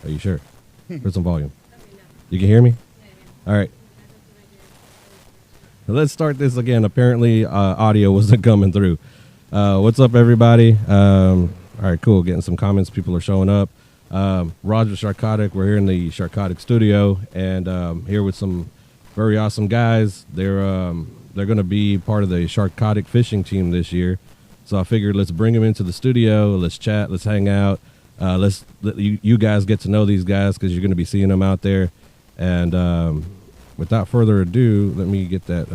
Are you sure? Put some volume. You can hear me? All right. Let's start this again. Apparently, audio wasn't coming through. What's up, everybody? All right, cool. Getting some comments. People are showing up. Roger Sharkotic. We're here in the Sharkotic studio, and here with some very awesome guys. They're going to be part of the Sharkotic fishing team this year. So I figured let's bring them into the studio. Let's chat. Let's hang out. Let's let you guys get to know these guys because you're going to be seeing them out there. And without further ado, let me get that.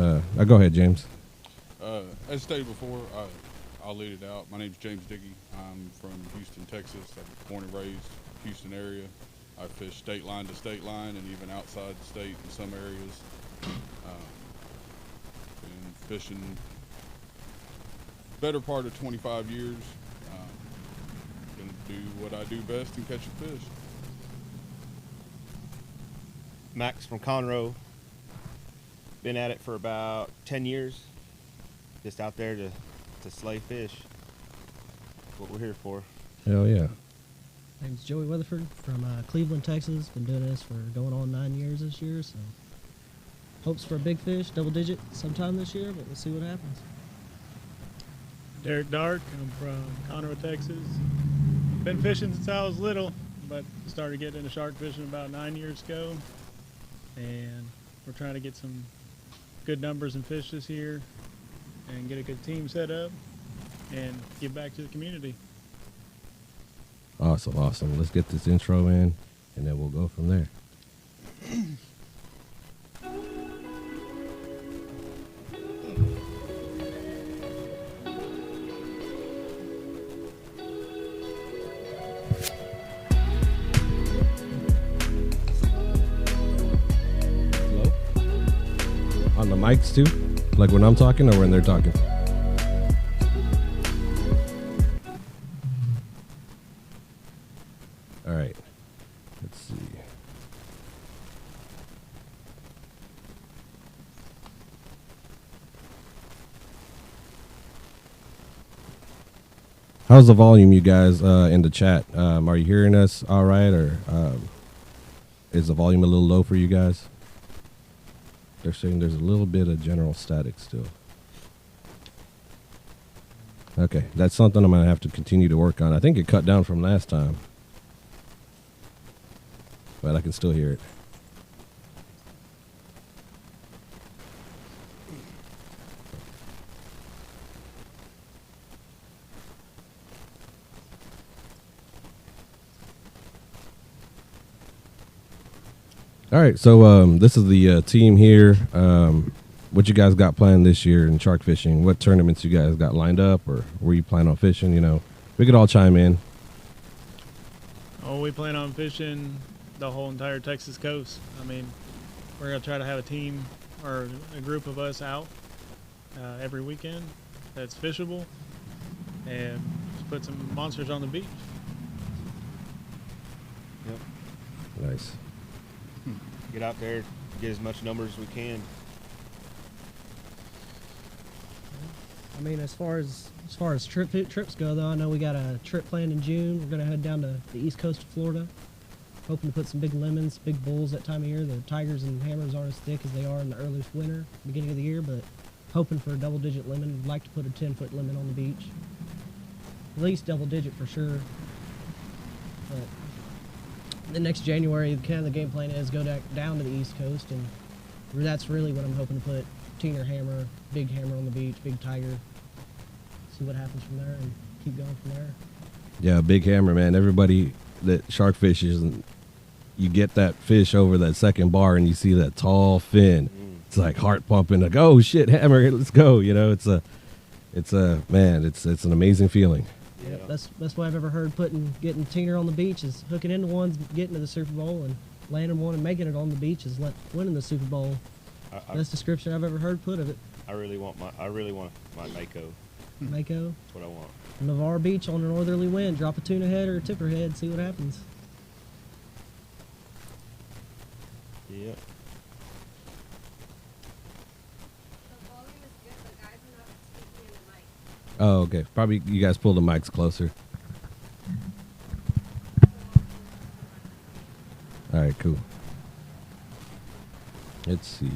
Go ahead, James. As stated before, I'll lead it out. My name's James Dickey. I'm from Houston, Texas. I'm born and raised Houston area. I fish state line to state line and even outside the state in some areas. Been fishing better part of 25 years. Gonna do what I do best and catch a fish. Max from Conroe. Been at it for about 10 years. Just out there to slay fish. That's what we're here for. Hell yeah. My name's Joey Weatherford from Cleveland, Texas. Been doing this for going on 9 years this year, so hopes for a big fish, double digit sometime this year, but we'll see what happens. Derek Dark. I'm from Conroe, Texas. Been fishing since I was little, but started getting into shark fishing about 9 years ago. And we're trying to get some good numbers and fish this year and get a good team set up and give back to the community. Awesome, awesome. Let's get this intro in, and then we'll go from there. Hello? On the mics too? Like when I'm talking or when they're talking? All right. Let's see. How's the volume, you guys, in the chat? Are you hearing us all right, or is the volume a little low for you guys? They're saying there's a little bit of general static still. Okay, that's something I'm going to have to continue to work on. I think it cut down from last time, but I can still hear it. All right, so this is the team here. What you guys got planned this year in shark fishing? What tournaments you guys got lined up, or where you plan on fishing? You know, we could all chime in. Oh, we plan on fishing the whole entire Texas coast. I mean, we're going to try to have a team or a group of us out every weekend that's fishable and just put some monsters on the beach. Yep. Nice. Get out there, get as much numbers as we can. I mean, as far as trips go, though, I know we got a trip planned in June. We're gonna head down to the east coast of Florida, hoping to put some big lemons, big bulls that time of year. The tigers and hammers aren't as thick as they are in the earliest winter, beginning of the year, but hoping for a double-digit lemon. We'd like to put a 10-foot lemon on the beach, at least double-digit for sure. But the next January, kind of the game plan is go down to the east coast, and that's really what I'm hoping to put. Teener hammer, big hammer on the beach, big tiger. See what happens from there and keep going from there. Yeah, big hammer, man. Everybody that shark fishes, and you get that fish over that second bar and you see that tall fin. It's like heart pumping, like, oh shit, hammer, let's go. You know, it's an amazing feeling. Yeah, that's what I've ever heard. Getting teener on the beach is hooking into ones, getting to the Super Bowl, and landing one and making it on the beach is winning the Super Bowl. Best description I've ever heard put of it. I really want my Mako. Mako. That's what I want. Navarre Beach on a northerly wind. Drop a tuna head or a tipper head. See what happens. Yep. The volume is good, but guys are not speaking in the mic. Oh, okay. Probably you guys pull the mics closer. All right, cool. Let's see.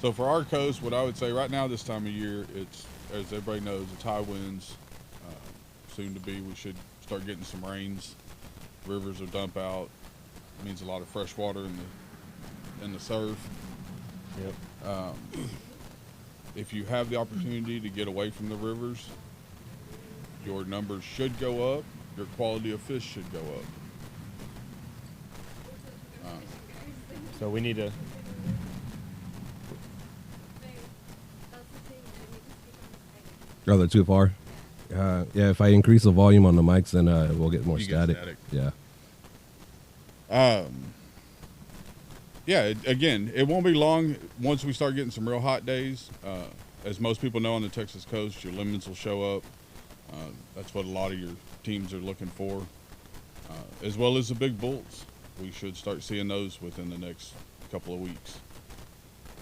So for our coast, what I would say right now, this time of year, it's, as everybody knows, it's high winds. Soon to be, we should start getting some rains. Rivers will dump out. It means a lot of fresh water in the surf. Yep. If you have the opportunity to get away from the rivers, your numbers should go up. Your quality of fish should go up. So we need to. That's the thing. I need to speak on the Oh, they're too far. Yeah, if I increase the volume on the mics, then we'll get more You get static. static. Yeah. Yeah, again, it won't be long once we start getting some real hot days. As most people know on the Texas coast, your lemons will show up. That's what a lot of your teams are looking for, as well as the big bulls. We should start seeing those within the next couple of weeks.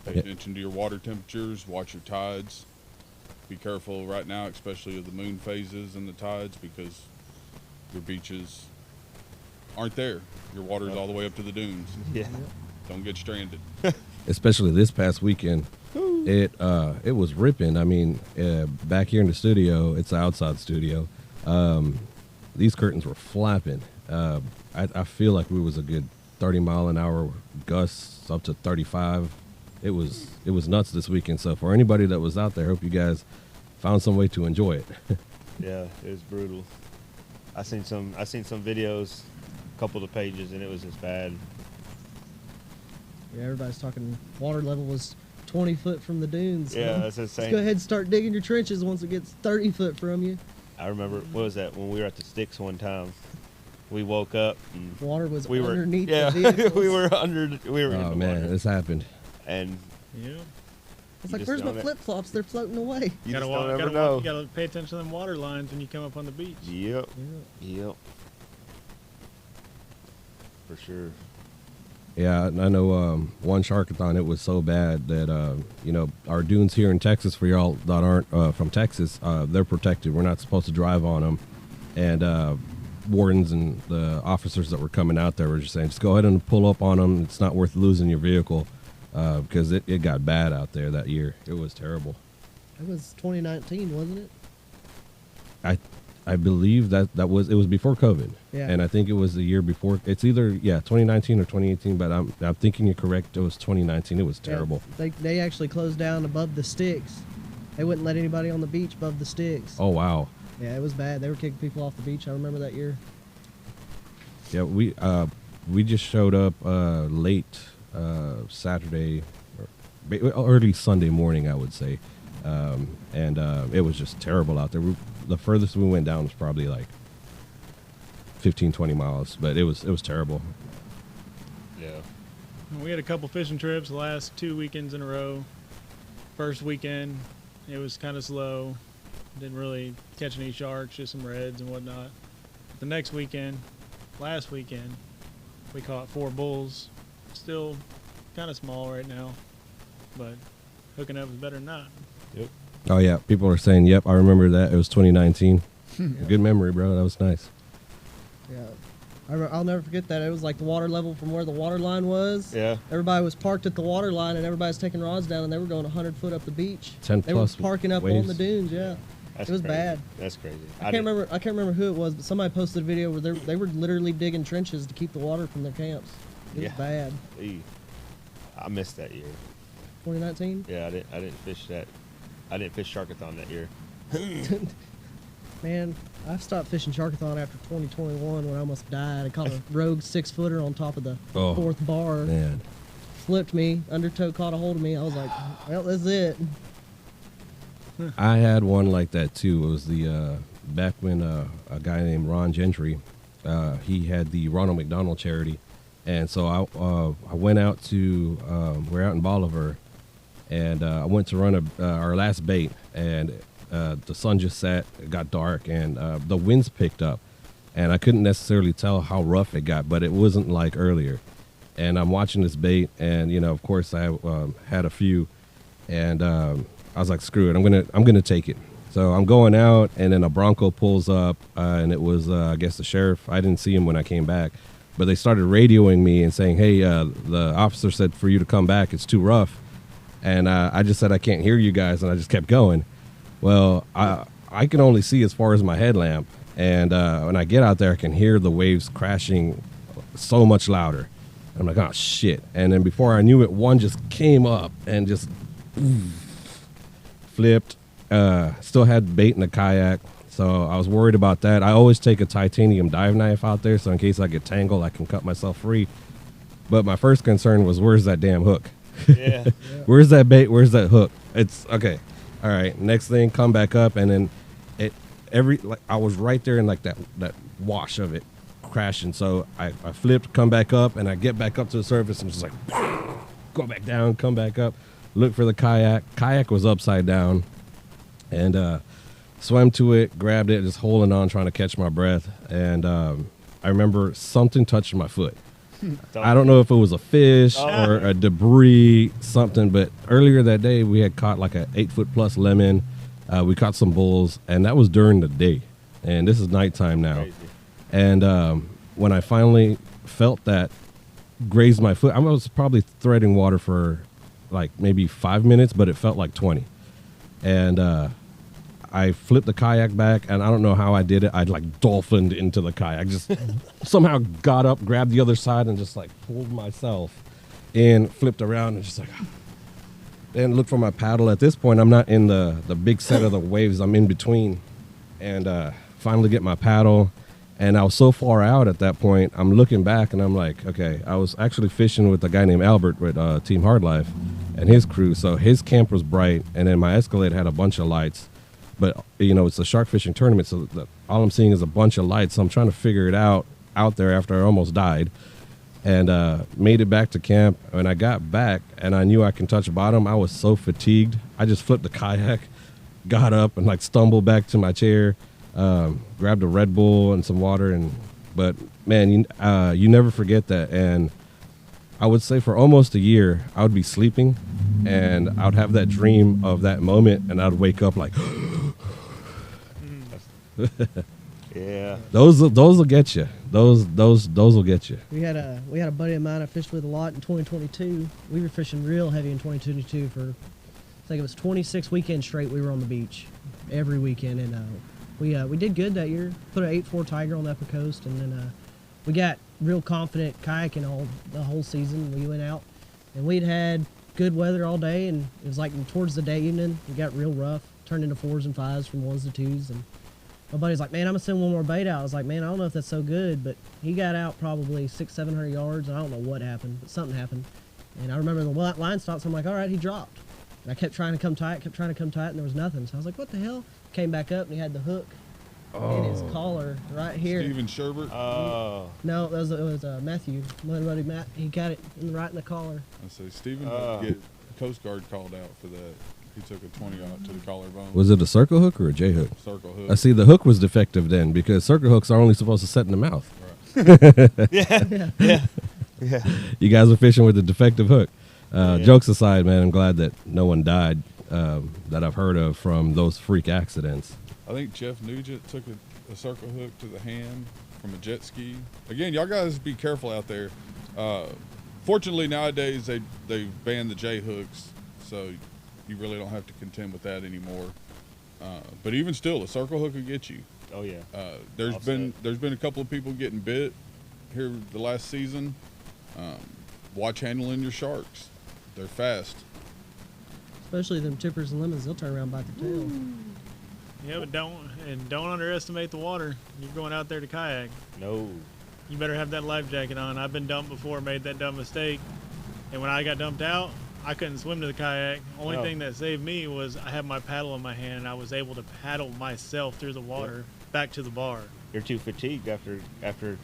Pay Yeah. attention to your water temperatures, watch your tides. Be careful right now, especially of the moon phases and the tides, because your beaches aren't there. Your water's all the way up to the dunes. Yeah. Don't get stranded. Especially this past weekend, it was ripping. I mean, back here in the studio, it's an outside studio. These curtains were flapping. I feel like we was a good 30-mile-an-hour gusts up to 35. It was nuts this weekend. So for anybody that was out there, hope you guys found some way to enjoy it. Yeah, it was brutal. I seen some videos, a couple of the pages, and it was just bad. Yeah, everybody's talking water level was 20 foot from the dunes. Yeah, so that's insane. Let's go ahead and start digging your trenches once it gets 30 foot from you. I remember, what was that, when we were at the Sticks one time, we woke up and Water was we were underneath yeah, the vehicles. we were in Oh the man, water. this happened. And Yeah. It's You like, just where's my don't- flip flops? They're floating away. you gotta just walk, don't ever gotta know. walk, you gotta pay attention to them water lines when you come up on the beach. Yep, Yeah. yep. For sure. Yeah, I know one Sharkathon, it was so bad that, our dunes here in Texas, for y'all that aren't from Texas, they're protected. We're not supposed to drive on them. And wardens and the officers that were coming out there were just saying, just go ahead and pull up on them. It's not worth losing your vehicle because it got bad out there that year. It was terrible. It was 2019, wasn't it? I believe it was before COVID. Yeah. And I think it was the year before. It's either 2019 or 2018, but I'm thinking you're correct. It was 2019. It was terrible. Yeah, they actually closed down above the sticks. They wouldn't let anybody on the beach above the sticks. Oh wow. Yeah, it was bad. They were kicking people off the beach. I remember that year. Yeah, we just showed up late Saturday, or early Sunday morning, I would say, and it was just terrible out there. The furthest we went down was probably like 15, 20 miles, but it was terrible. Yeah. We had a couple fishing trips the last 2 weekends in a row. First weekend, it was kind of slow. Didn't really catch any sharks, just some reds and whatnot. The next weekend, last weekend, we caught 4 bulls. Still kind of small right now, but hooking up is better than not. Yep. Oh yeah, people are saying, "Yep, I remember that. It was 2019." Good memory, bro. That was nice. Yeah. I'll never forget that. It was like the water level from where the water line was. Yeah. Everybody was parked at the water line, and everybody's taking rods down, and they were going 100 foot up the beach. 10 They plus were parking up on waves. the dunes. Yeah. That's It was crazy. bad. That's crazy. I can't remember who it was, but somebody posted a video where they were literally digging trenches to keep the water from their camps. It Yeah. was bad. I missed that year. 2019. Yeah, I didn't fish that. I didn't fish Sharkathon that year. Man, I stopped fishing Sharkathon after 2021 when I almost died. I caught a rogue 6-footer on top of the Oh, 4th bar. Man, Flipped me, undertow caught a hold of me. I was like, well, that's it. I had one like that too. It was the back when a guy named Ron Gentry, he had the Ronald McDonald Charity, and so I went out to we're out in Bolivar, and I went to run our last bait, and the sun just set, it got dark, and the winds picked up, and I couldn't necessarily tell how rough it got, but it wasn't like earlier. And I'm watching this bait, and of course I had a few, and I was like, screw it, I'm gonna take it. So I'm going out, and then a Bronco pulls up, and it was I guess the sheriff. I didn't see him when I came back, but they started radioing me and saying, hey, the officer said for you to come back, it's too rough. And I just said, I can't hear you guys, and I just kept going. Well, I can only see as far as my headlamp, and when I get out there, I can hear the waves crashing so much louder. I'm like, oh, shit. And then before I knew it, one just came up and just flipped. Still had bait in the kayak, so I was worried about that. I always take a titanium dive knife out there, so in case I get tangled, I can cut myself free. But my first concern was, where's that damn hook? Yeah. Where's that bait? Where's that hook? It's okay. All right. Next thing, come back up, and then I was right there in like that wash of it crashing. So I flipped, come back up, and I get back up to the surface and just like go back down, come back up, look for the kayak. Kayak was upside down, and swam to it, grabbed it, just holding on, trying to catch my breath. And I remember something touched my foot. I don't know if it was a fish or a debris, something, but earlier that day we had caught like a 8-foot plus lemon. We caught some bulls, and that was during the day. And this is nighttime now. Crazy. And when I finally felt that graze my foot, I was probably threading water for like maybe 5 minutes, but it felt like 20. And I flipped the kayak back, and I don't know how I did it. I'd like dolphined into the kayak, just somehow got up, grabbed the other side, and just like pulled myself in, flipped around, and just like, then looked for my paddle. At this point, I'm not in the big set of the waves. I'm in between, and finally get my paddle. And I was so far out at that point, I'm looking back, and I'm like, okay, I was actually fishing with a guy named Albert with Team Hard Life and his crew. So his camp was bright, and then my Escalade had a bunch of lights. But, you know, it's a shark fishing tournament, so all I'm seeing is a bunch of lights. So I'm trying to figure it out there after I almost died. And made it back to camp. When I got back and I knew I can touch bottom, I was so fatigued. I just flipped the kayak, got up, and like stumbled back to my chair, grabbed a Red Bull and some water. But, man, you never forget that. And I would say for almost a year, I would be sleeping, and I would have that dream of that moment, and I'd wake up like... Yeah. Those will get you. Those will get you. We had a buddy of mine I fished with a lot in 2022. We were fishing real heavy in 2022 for, I think it was 26 weekends straight. We were on the beach every weekend, and we did good that year. Put an 8.4 Tiger on the upper coast, and then we got real confident kayaking the whole season. We went out, and we'd had good weather all day, and it was like towards the day evening, it got real rough, turned into 4s and 5s from 1s to 2s, and my buddy's like, man, I'm gonna send one more bait out. I was like, man, I don't know if that's so good, but he got out probably 600-700 yards, and I don't know what happened, but something happened. And I remember the line stopped, so I'm like, all right, he dropped. And I kept trying to come tight, and there was nothing. So I was like, what the hell? Came back up, and he had the hook in his collar right here. Steven Sherbert. Oh. No, it was Matthew, my buddy Matt. He got it right in the collar. I say Steven had to get Coast Guard called out for that. He took a 20-aught to the collarbone. Was it a circle hook or a J hook? Circle hook. I see the hook was defective then, because circle hooks are only supposed to set in the mouth. Right. Yeah. You guys are fishing with a defective hook. Yeah. Jokes aside, man, I'm glad that no one died that I've heard of from those freak accidents. I think Jeff Nugent took a circle hook to the hand from a jet ski. Again, y'all guys be careful out there. Fortunately, nowadays they've banned the J hooks, so you really don't have to contend with that anymore. But even still, a circle hook will get you. Oh yeah. There's been a couple of people getting bit here the last season. Watch handling your sharks. They're fast. Especially them tippers and lemons, they'll turn around and bite the tail. Yeah, but don't underestimate the water. You're going out there to kayak. No. You better have that life jacket on. I've been dumped before, made that dumb mistake, and when I got dumped out, I couldn't swim to the kayak. Only thing that saved me was I had my paddle in my hand, and I was able to paddle myself through the water back to the bar. You're too fatigued after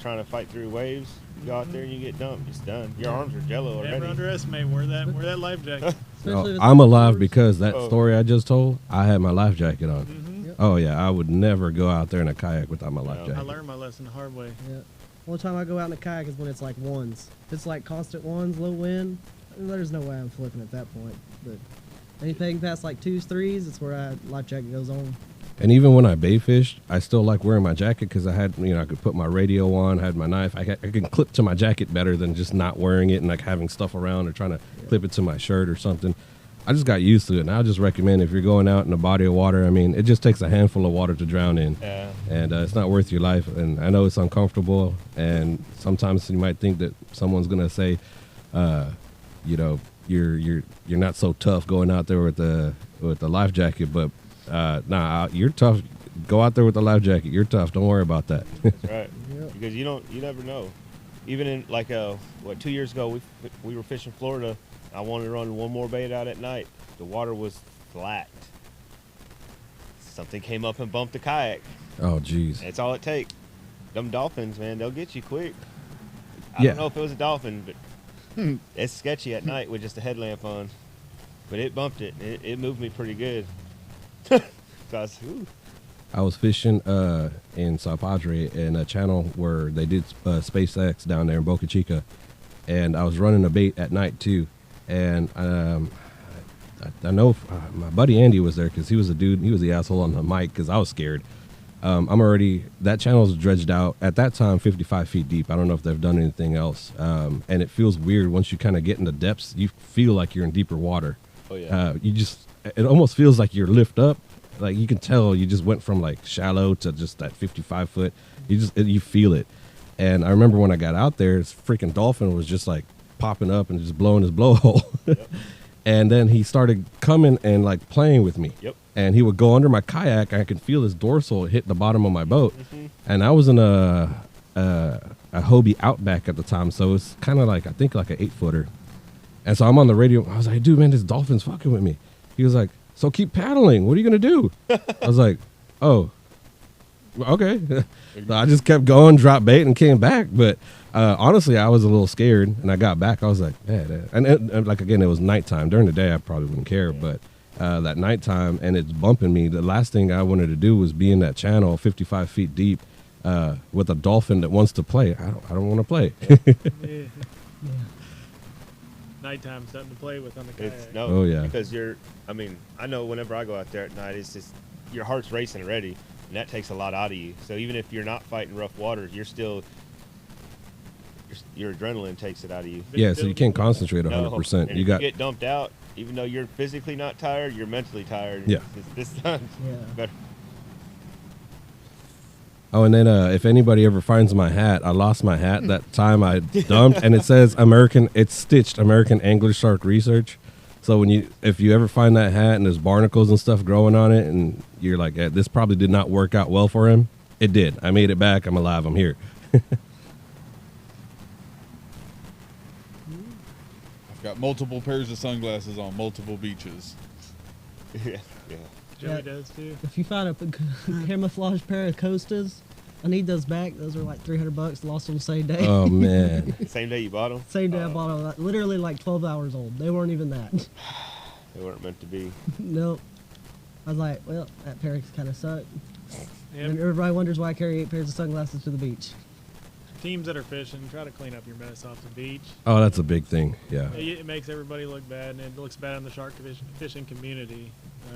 trying to fight through waves. You go out there and you get dumped. It's done. Your arms are jello already. Never underestimate wear that life jacket. Especially with I'm the alive lures. because that Oh. story I just told, I had my life jacket on. Yep. Oh, yeah, I would never go out there in a kayak without my life No. I jacket. learned my lesson the hard way. Yeah. Only time I go out in a kayak is when it's like ones. If it's like constant ones, low wind, there's no way I'm flipping at that point. But anything past like 2s, 3s, it's where life jacket goes on. And even when I bait fished, I still like wearing my jacket because I had, I could put my radio on, had my knife. I can clip to my jacket better than just not wearing it and like having stuff around or trying to clip it to my shirt or something. I just got used to it. And I just recommend if you're going out in a body of water, I mean, it just takes a handful of water to drown in. Yeah. And it's not worth your life. And I know it's uncomfortable. And sometimes you might think that someone's going to say, you're not so tough going out there with the life jacket, but nah, you're tough. Go out there with the life jacket. You're tough. Don't worry about that. That's right. Yep. Because you never know. Even in 2 years ago, we were fishing Florida. I wanted to run one more bait out at night. The water was flat. Something came up and bumped the kayak. Oh, geez. That's all it takes. Them dolphins, man, they'll get you quick. I Yeah. don't know if it was a dolphin, but it's sketchy at night with just a headlamp on. But it bumped it. It moved me pretty good. So I was, ooh. I was fishing in Sao Padre in a channel where they did SpaceX down there in Boca Chica, and I was running a bait at night too. And I know my buddy Andy was there because he was the dude. He was the asshole on the mic because I was scared. That channel's dredged out at that time 55 feet deep. I don't know if they've done anything else. And it feels weird once you kind of get in the depths. You feel like you're in deeper water. Oh yeah. It almost feels like you're lift up. Like you can tell you just went from like shallow to just that 55 foot. You feel it. And I remember when I got out there, this freaking dolphin was just like popping up and just blowing his blowhole. Yep. And then he started coming and like playing with me. Yep. And he would go under my kayak. I could feel his dorsal hit the bottom of my boat. Mm-hmm. And I was in a Hobie Outback at the time, so it's kind of like, I think like an 8-footer. And so I'm on the radio. I was like, dude, man, this dolphin's fucking with me. He was like, so keep paddling. What are you gonna do? I was like, oh, okay. So I just kept going, dropped bait, and came back. But honestly, I was a little scared, and I got back. I was like, man, and like again, it was nighttime. During the day, I probably wouldn't care, but that nighttime, and it's bumping me. The last thing I wanted to do was be in that channel, 55 feet deep, with a dolphin that wants to play. I don't want to play. Yeah. Nighttime, something to play with on the kayak. Oh, yeah. Because I know whenever I go out there at night, it's just your heart's racing already, and that takes a lot out of you. So even if you're not fighting rough waters, your adrenaline takes it out of you. Yeah, so you can't concentrate 100%. And You if got you get dumped out, even though you're physically not tired, you're mentally tired. Yeah. This time, Yeah. better. Oh, and then if anybody ever finds my hat, I lost my hat that time I dumped, and it says it's stitched American Angler Shark Research. So if you ever find that hat and there's barnacles and stuff growing on it, and you're like, this probably did not work out well for him, it did. I made it back. I'm alive. I'm here. I've got multiple pairs of sunglasses on multiple beaches. Yeah. Joey Yeah. does too. If you find a camouflage pair of Costas, I need those back. Those are like $300. Lost them the same day. Oh man. Same day you bought them? Same day I bought them. Literally like 12 hours old. They weren't even that. They weren't meant to be. Nope. I was like, well, that pair kind of sucked. Yep. And everybody wonders why I carry 8 pairs of sunglasses to the beach. Teams that are fishing, try to clean up your mess off the beach. Oh, that's a big thing. Yeah. It makes everybody look bad, and it looks bad on the shark fishing community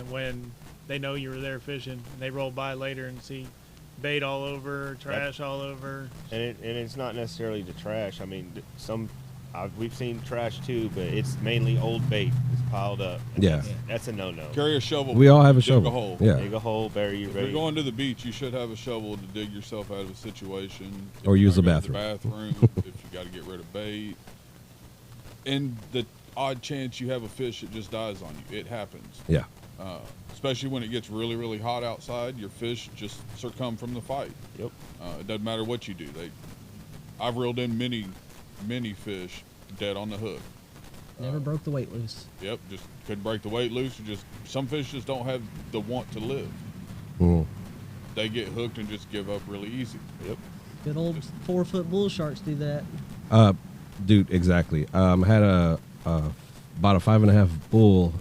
when they know you were there fishing, and they roll by later and see bait all over, trash all over. And it's not necessarily the trash. I mean, we've seen trash too, but it's mainly old bait that's piled up. And Yeah. That's a no-no. Carry a shovel. We all have a dig shovel. A hole. Yeah. Dig a hole, bury your If you're bait. going to the beach, you should have a shovel to dig yourself out of a situation. If Or you're use the gonna go to bathroom. if you got to get rid of bait. And the odd chance you have a fish that just dies on you. It happens. Yeah. Especially when it gets really, really hot outside, your fish just succumb from the fight. Yep. It doesn't matter what you do. I've reeled in many fish dead on the hook. Never broke the weight loose. Yep, just couldn't break the weight loose. Some fish just don't have the want to live. Mm. They get hooked and just give up really easy. Yep. Good old 4-foot bull sharks do that. Dude, exactly. I had about a 5.5 bull.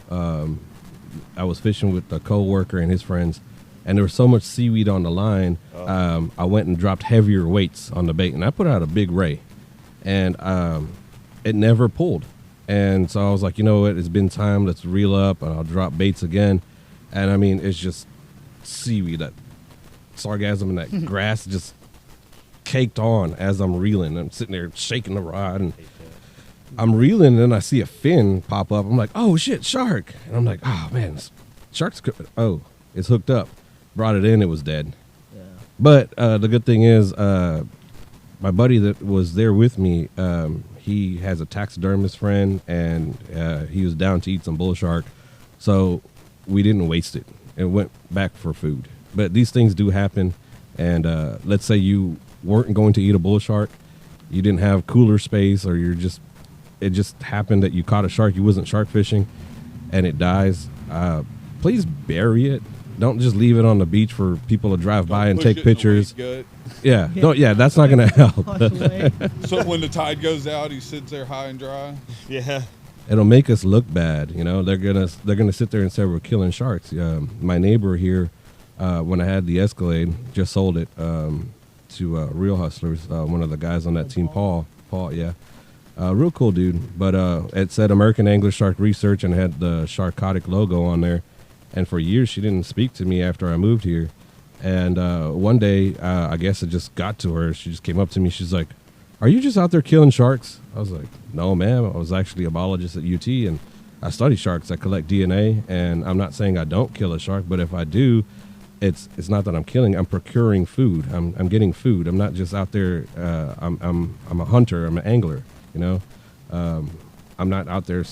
I was fishing with a coworker and his friends, and there was so much seaweed on the line. I went and dropped heavier weights on the bait, and I put out a big ray, and it never pulled. And so I was like, you know what? It's been time. Let's reel up, and I'll drop baits again. And I mean, it's just seaweed, that sargassum and that grass just caked on as I'm reeling. I'm sitting there shaking the rod, and I'm reeling, and then I see a fin pop up. I'm like, oh shit, shark! And I'm like, oh man, shark's oh, it's hooked up. Brought it in, it was dead. Yeah. But the good thing is, my buddy that was there with me, he has a taxidermist friend, and he was down to eat some bull shark, so we didn't waste it. It went back for food. But these things do happen, and let's say you weren't going to eat a bull shark, you didn't have cooler space, or it just happened that you caught a shark, you wasn't shark fishing, and it dies. Please bury it. Don't just leave it on the beach for people to drive by and take pictures. Yeah, don't. Yeah, that's not gonna help. Wash away. So when the tide goes out, he sits there high and dry. Yeah. It'll make us look bad. You know, they're gonna sit there and say we're killing sharks. My neighbor here, when I had the Escalade, just sold it to Real Hustlers. One of the guys on that team, Paul, yeah, real cool dude. But it said American Angler Shark Research and had the Sharkotic logo on there. And for years, she didn't speak to me after I moved here. And one day, I guess it just got to her. She just came up to me. She's like, are you just out there killing sharks? I was like, no, ma'am. I was actually a biologist at UT, and I study sharks. I collect DNA, and I'm not saying I don't kill a shark, but if I do, it's not that I'm killing. I'm procuring food. I'm getting food. I'm not just out there. I'm a hunter. I'm an angler. You know, I'm not out there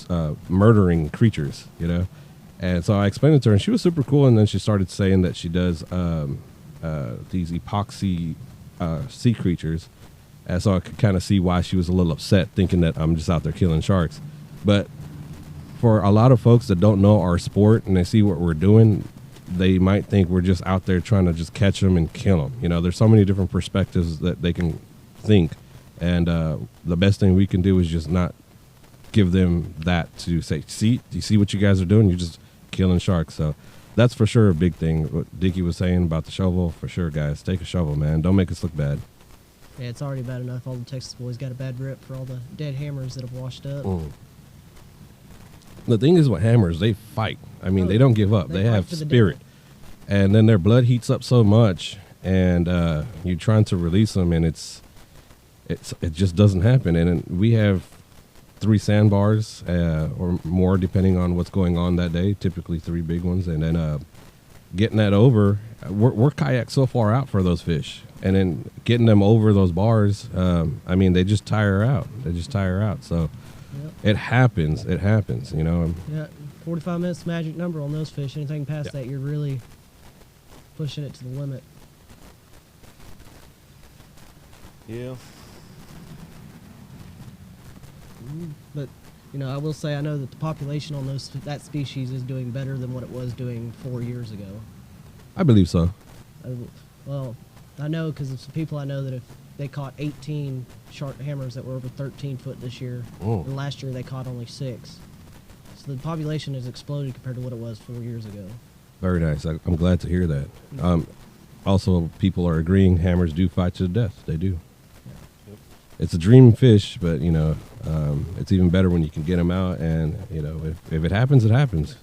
murdering creatures. You know. And so I explained it to her, and she was super cool. And then she started saying that she does these epoxy sea creatures. And so I could kind of see why she was a little upset, thinking that I'm just out there killing sharks. But for a lot of folks that don't know our sport and they see what we're doing, they might think we're just out there trying to just catch them and kill them. You know, there's so many different perspectives that they can think. And the best thing we can do is just not give them that to say, see, do you see what you guys are doing? You're just killing sharks. So that's for sure a big thing. What Dickie was saying about the shovel, for sure, guys, take a shovel, man. Don't make us look bad. Yeah, it's already bad enough. All the Texas boys got a bad rip for all the dead hammers that have washed up. The thing is with hammers, they fight. I mean, they don't give up. They fight have for the spirit. And then their blood heats up so much, and you're trying to release them, and it just doesn't happen. And we have 3 sandbars or more, depending on what's going on that day. Typically 3 big ones, and then getting that over. We're kayaked so far out for those fish, and then getting them over those bars. I mean, they just tire out. So it happens. You know. Yeah, 45 minutes magic number on those fish. Anything past that, you're really pushing it to the limit. Yeah. But you know, I will say I know that the population on that species is doing better than what it was doing 4 years ago. I believe so. Well, I know because of some people I know that if they caught 18 shark hammers that were over 13 foot this year, and last year they caught only 6. So the population has exploded compared to what it was 4 years ago. Very nice. I'm glad to hear that. Also, people are agreeing hammers do fight to the death. They do. It's a dream fish, but you know, it's even better when you can get them out. And you know, if it happens, it happens.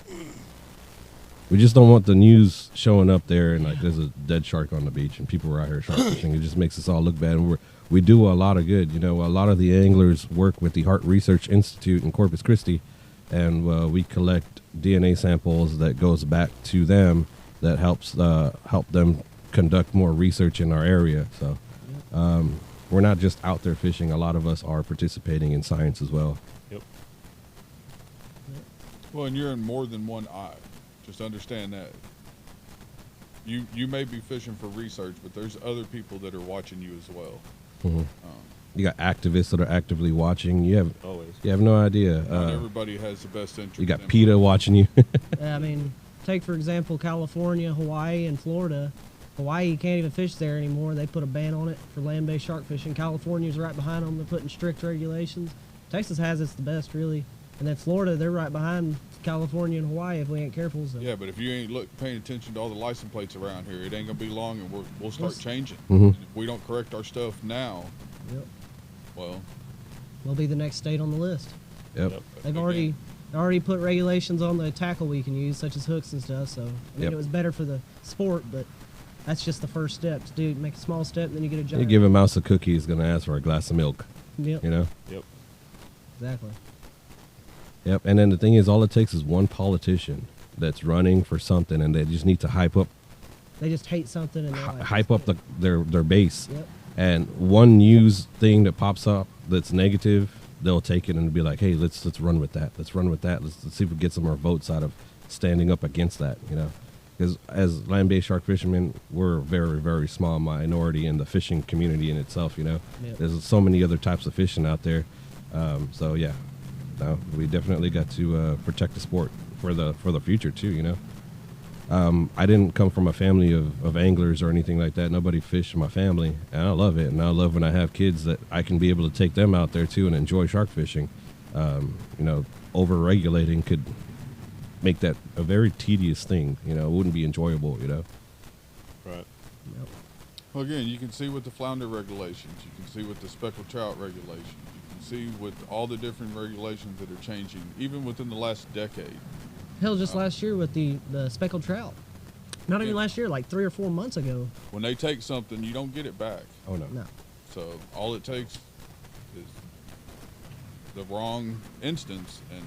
We just don't want the news showing up there and like there's a dead shark on the beach and people are out here shark fishing. It just makes us all look bad. And we do a lot of good. You know, a lot of the anglers work with the Heart Research Institute in Corpus Christi, and we collect DNA samples that goes back to them that helps help them conduct more research in our area. So. We're not just out there fishing. A lot of us are participating in science as well. Yep. Well, and you're in more than one eye. Just understand that. You may be fishing for research, but there's other people that are watching you as well. Mm-hmm. You got activists that are actively watching. You Always. have no idea. Not everybody has the best interest. You got PETA watching you. I mean, take for example California, Hawaii, and Florida. Hawaii, you can't even fish there anymore. They put a ban on it for land-based shark fishing. California's right behind them. They're putting strict regulations. Texas has it's the best, really. And then Florida, they're right behind California and Hawaii if we ain't careful. So. Yeah, but if you ain't paying attention to all the license plates around here, it ain't going to be long and we'll start changing. Mm-hmm. And if we don't correct our stuff now, Yep. well. We'll be the next state on the list. Yep. They've already They already put regulations on the tackle we can use, such as hooks and stuff. So I mean, Yep. it was better for the sport, but that's just the first step. Dude, make a small step, and then you get a You giant. give a mouse a cookie, he's gonna ask for a glass of milk. Yep. You know. Yep. Exactly. Yep. And then the thing is, all it takes is one politician that's running for something, and they just need to hype up They just hate something and they're like, hype up their base. Yep. And one news thing that pops up that's negative, they'll take it and be like, "Hey, let's run with that. Let's run with that. Let's see if we get some more votes out of standing up against that." You know, because as land-based shark fishermen, we're a very, very small minority in the fishing community in itself. You know, Yep. there's so many other types of fishing out there. So yeah, no, we definitely got to protect the sport for the future too. You know. I didn't come from a family of anglers or anything like that. Nobody fished in my family, and I love it. And I love when I have kids that I can be able to take them out there too and enjoy shark fishing. You know, over-regulating could make that a very tedious thing. You know, it wouldn't be enjoyable. You know. Right. Yep. Well, again, you can see with the flounder regulations, you can see with the speckled trout regulations, you can see with all the different regulations that are changing, even within the last decade. Hell, just last year with the speckled trout. Not even Yeah. last year, like 3 or 4 months ago. When they take something, you don't get it back. Oh no. No. So all it takes is the wrong instance, and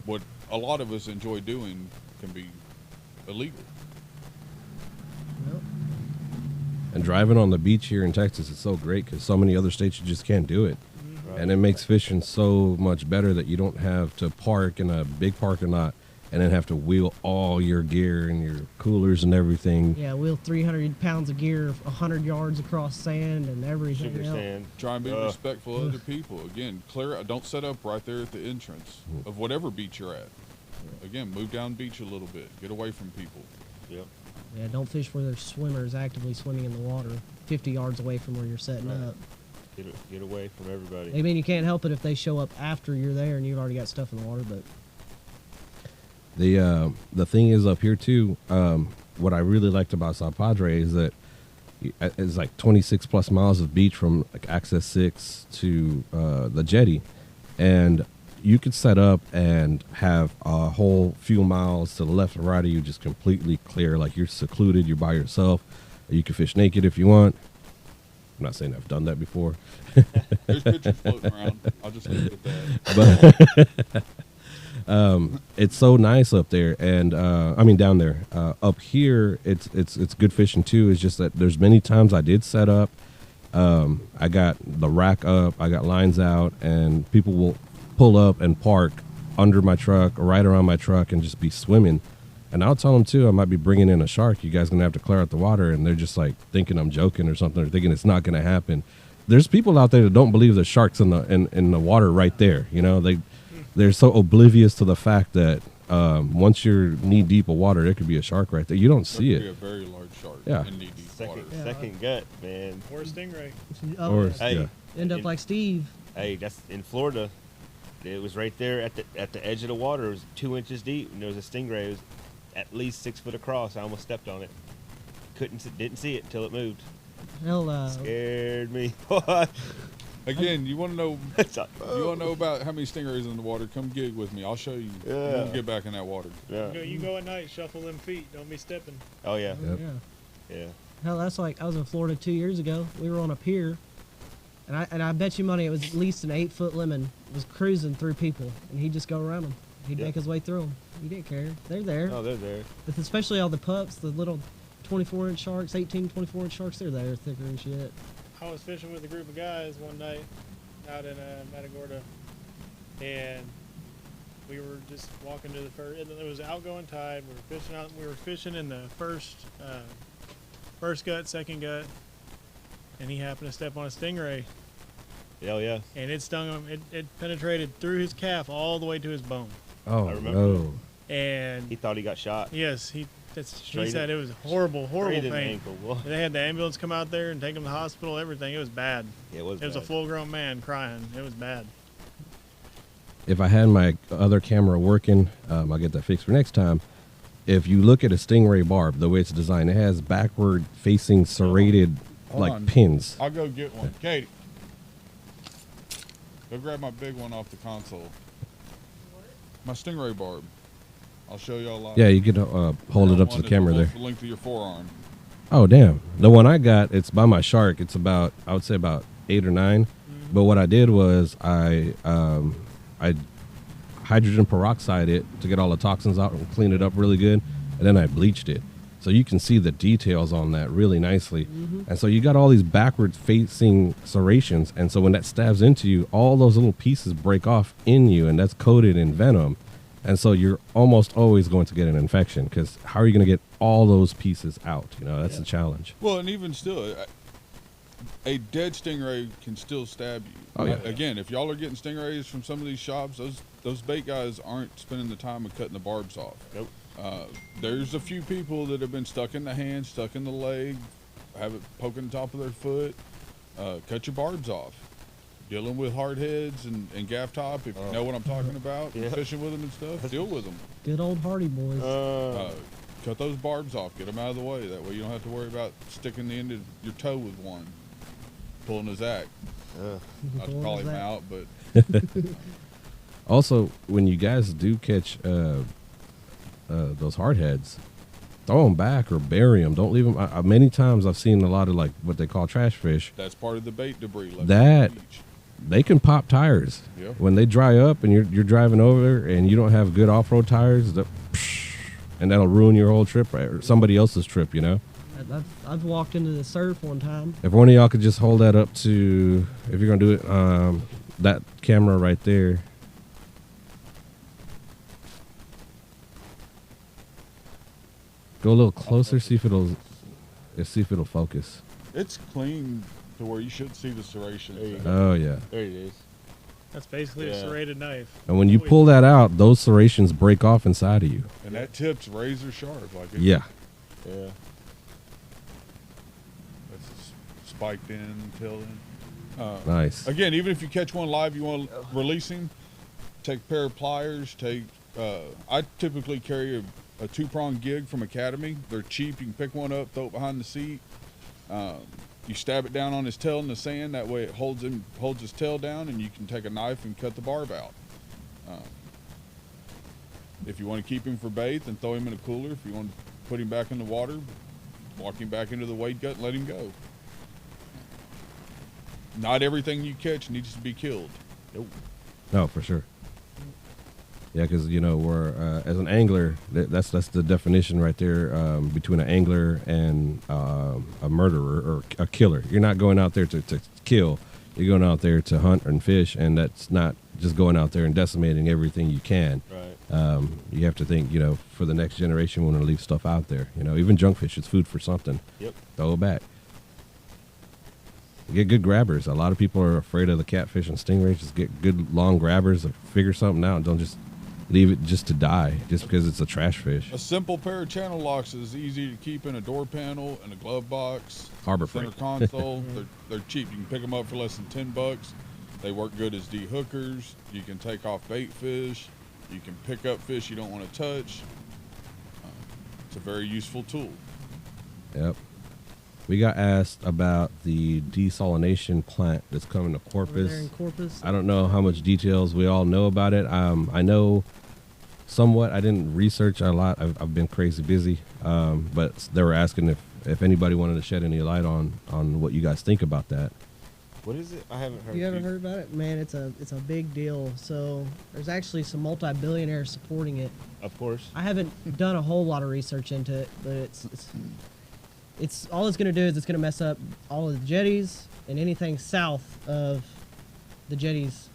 what a lot of us enjoy doing can be illegal. Nope. And driving on the beach here in Texas is so great because so many other states you just can't do it. Right. And it makes fishing so much better that you don't have to park in a big parking lot and then have to wheel all your gear and your coolers and everything. Yeah, wheel 300 pounds of gear, 100 yards across sand and everything Sugar else. sand. Try and be Ugh. respectful of other people. Again, clear. Don't set up right there at the entrance of whatever beach you're at. Again, move down beach a little bit. Get away from people. Yep. Yeah, don't fish where there's swimmers actively swimming in the water 50 yards away from where you're setting Right. up. Get away from everybody. I mean, you can't help it if they show up after you're there and you've already got stuff in the water, but The thing is up here too. What I really liked about South Padre is that it's like 26 plus miles of beach from like Access 6 to the jetty, and you could set up and have a whole few miles to the left and right of you just completely clear, like you're secluded, you're by yourself. You can fish naked if you want. I'm not saying I've done that before, There's pictures floating around. I'll just leave it at that. but it's so nice up there, and I mean down there. Up here, it's good fishing too. It's just that there's many times I did set up. I got the rack up, I got lines out, and people will pull up and park under my truck or right around my truck and just be swimming. And I'll tell them too, I might be bringing in a shark. You guys gonna have to clear out the water, and they're just like thinking I'm joking or something, or thinking it's not gonna happen. There's people out there that don't believe there's sharks in the water right there. You know, they're so oblivious to the fact that once you're knee deep of water, there could be a shark right there. You don't see There could it. be a very large shark Yeah. in knee-deep water. Yeah. Second gut, man. Or a stingray. Oh, Or- yeah. Hey, Yeah. End up in- like Steve. Hey, that's in Florida. It was right there at the edge of the water. It was 2 inches deep, and there was a stingray. It was at least 6 foot across. I almost stepped on it. Didn't see it until it moved. Hell, Scared me. Again, you want to know? It's like, You want to know about how many stingrays in the water? Come gig with me. I'll show you. Yeah. When we get back in that water. Yeah. You go at night, shuffle them feet. Don't be stepping. Oh yeah. Yep. yeah. Yeah. Hell, that's like I was in Florida 2 years ago. We were on a pier, and I bet you money it was at least an 8-foot lemon was cruising through people, and he'd just go around them. He'd Yeah. make his way through them. He didn't care. They're there. Oh, they're there. With especially all the pups, the little 24-inch sharks, 18, 24-inch sharks. They're there, thicker and shit. I was fishing with a group of guys one night out in Matagorda, and we were just walking to the first. It was outgoing tide. We were fishing out. We were fishing in the first gut, second gut, and he happened to step on a stingray, Hell yeah. and it stung him. It penetrated through his calf all the way to his bone. Oh I remember no! And He thought he got shot. yes, he Straight said in- it was horrible Straight in the pain. ankle. Well, They had the ambulance come out there and take him to the hospital. Everything. It was bad. it was. It was a bad. full-grown man crying. It was bad. If I had my other camera working, I'll get that fixed for next time. If you look at a stingray barb, the way it's designed, it has backward facing serrated Hold like on. pins. I'll go get one. Katie, go grab my big one off the console. My stingray barb. I'll show y'all live. Yeah, you can hold it up to One the is camera there. almost the length of your forearm. Oh, damn. The one I got, it's by my shark. It's about, I would say about 8 or 9. But what I did was I hydrogen peroxide it to get all the toxins out and clean it up really good. And then I bleached it. So you can see the details on that really nicely. And so you got all these backward facing serrations. And so when that stabs into you, all those little pieces break off in you, and that's coated in venom. And so you're almost always going to get an infection, because how are you going to get all those pieces out? You know, that's the challenge. Well, and even still, a dead stingray can still stab you. Oh, yeah. Again, if y'all are getting stingrays from some of these shops, those bait guys aren't spending the time of cutting the barbs off. Nope. There's a few people that have been stuck in the hand, stuck in the leg, have it poking the top of their foot. Cut your barbs off. Dealing with hard heads and gaff top, if you know what I'm talking about, Yeah. fishing with them and stuff, deal with them. Good old Hardy boys. Cut those barbs off, get them out of the way. That way you don't have to worry about sticking the end of your toe with one, pulling his act. Not to call him out, but Also, when you guys do catch those hardheads, throw them back or bury them. Don't leave them. Many times I've seen a lot of like what they call trash fish. that's part of the bait debris. Left That- on the beach. They can pop tires. Yeah. When they dry up and you're driving over and you don't have good off-road tires, and that'll ruin your whole trip or somebody else's trip, you know? I've walked into the surf one time. If one of y'all could just hold that up to, if you're going to do it, that camera right there. Go a little closer, see if it'll focus. It's clean to where you should see the serrations. There you in it. go. Oh, yeah. There it is. That's basically a Yeah. serrated knife. And when you pull that out, those serrations break off inside of you. And that tip's razor sharp. Like it's, Yeah. Yeah. It's spiked in, tail in. Nice. Again, even if you catch one live, you want to release him, take a pair of pliers. I typically carry a 2-prong gig from Academy. They're cheap. You can pick one up, throw it behind the seat. You stab it down on his tail in the sand. That way it holds his tail down, and you can take a knife and cut the barb out. If you want to keep him for bait, then throw him in a cooler. If you want to put him back in the water, walk him back into the wade gut and let him go. Not everything you catch needs to be killed. Nope. No, for sure. Yeah, because we're as an angler, that's the definition right there between an angler and a murderer or a killer. You're not going out there to kill. You're going out there to hunt and fish, and that's not just going out there and decimating everything you can. Right. You have to think, for the next generation, we want to leave stuff out there. Even junk fish, it's food for something. Yep. Throw it back. Get good grabbers. A lot of people are afraid of the catfish and stingrays. Just get good long grabbers or figure something out. Don't just leave it just to die just because it's a trash fish. A simple pair of channel locks is easy to keep in a door panel, in a glove box, Harbor center Freight. console. They're cheap. You can pick them up for less than $10. They work good as de-hookers. You can take off bait fish. You can pick up fish you don't want to touch. It's a very useful tool. Yep. We got asked about the desalination plant that's coming to Over there Corpus. in Corpus. I don't know how much details we all know about it. I know somewhat. I didn't research a lot. I've been crazy busy. But they were asking if anybody wanted to shed any light on what you guys think about that. What is it? I haven't heard. You haven't heard about it? Man, it's a big deal. So there's actually some multi-billionaires supporting it. Of course. I haven't done a whole lot of research into it, but it's all it's going to do is it's going to mess up all of the jetties and anything south of the jetties.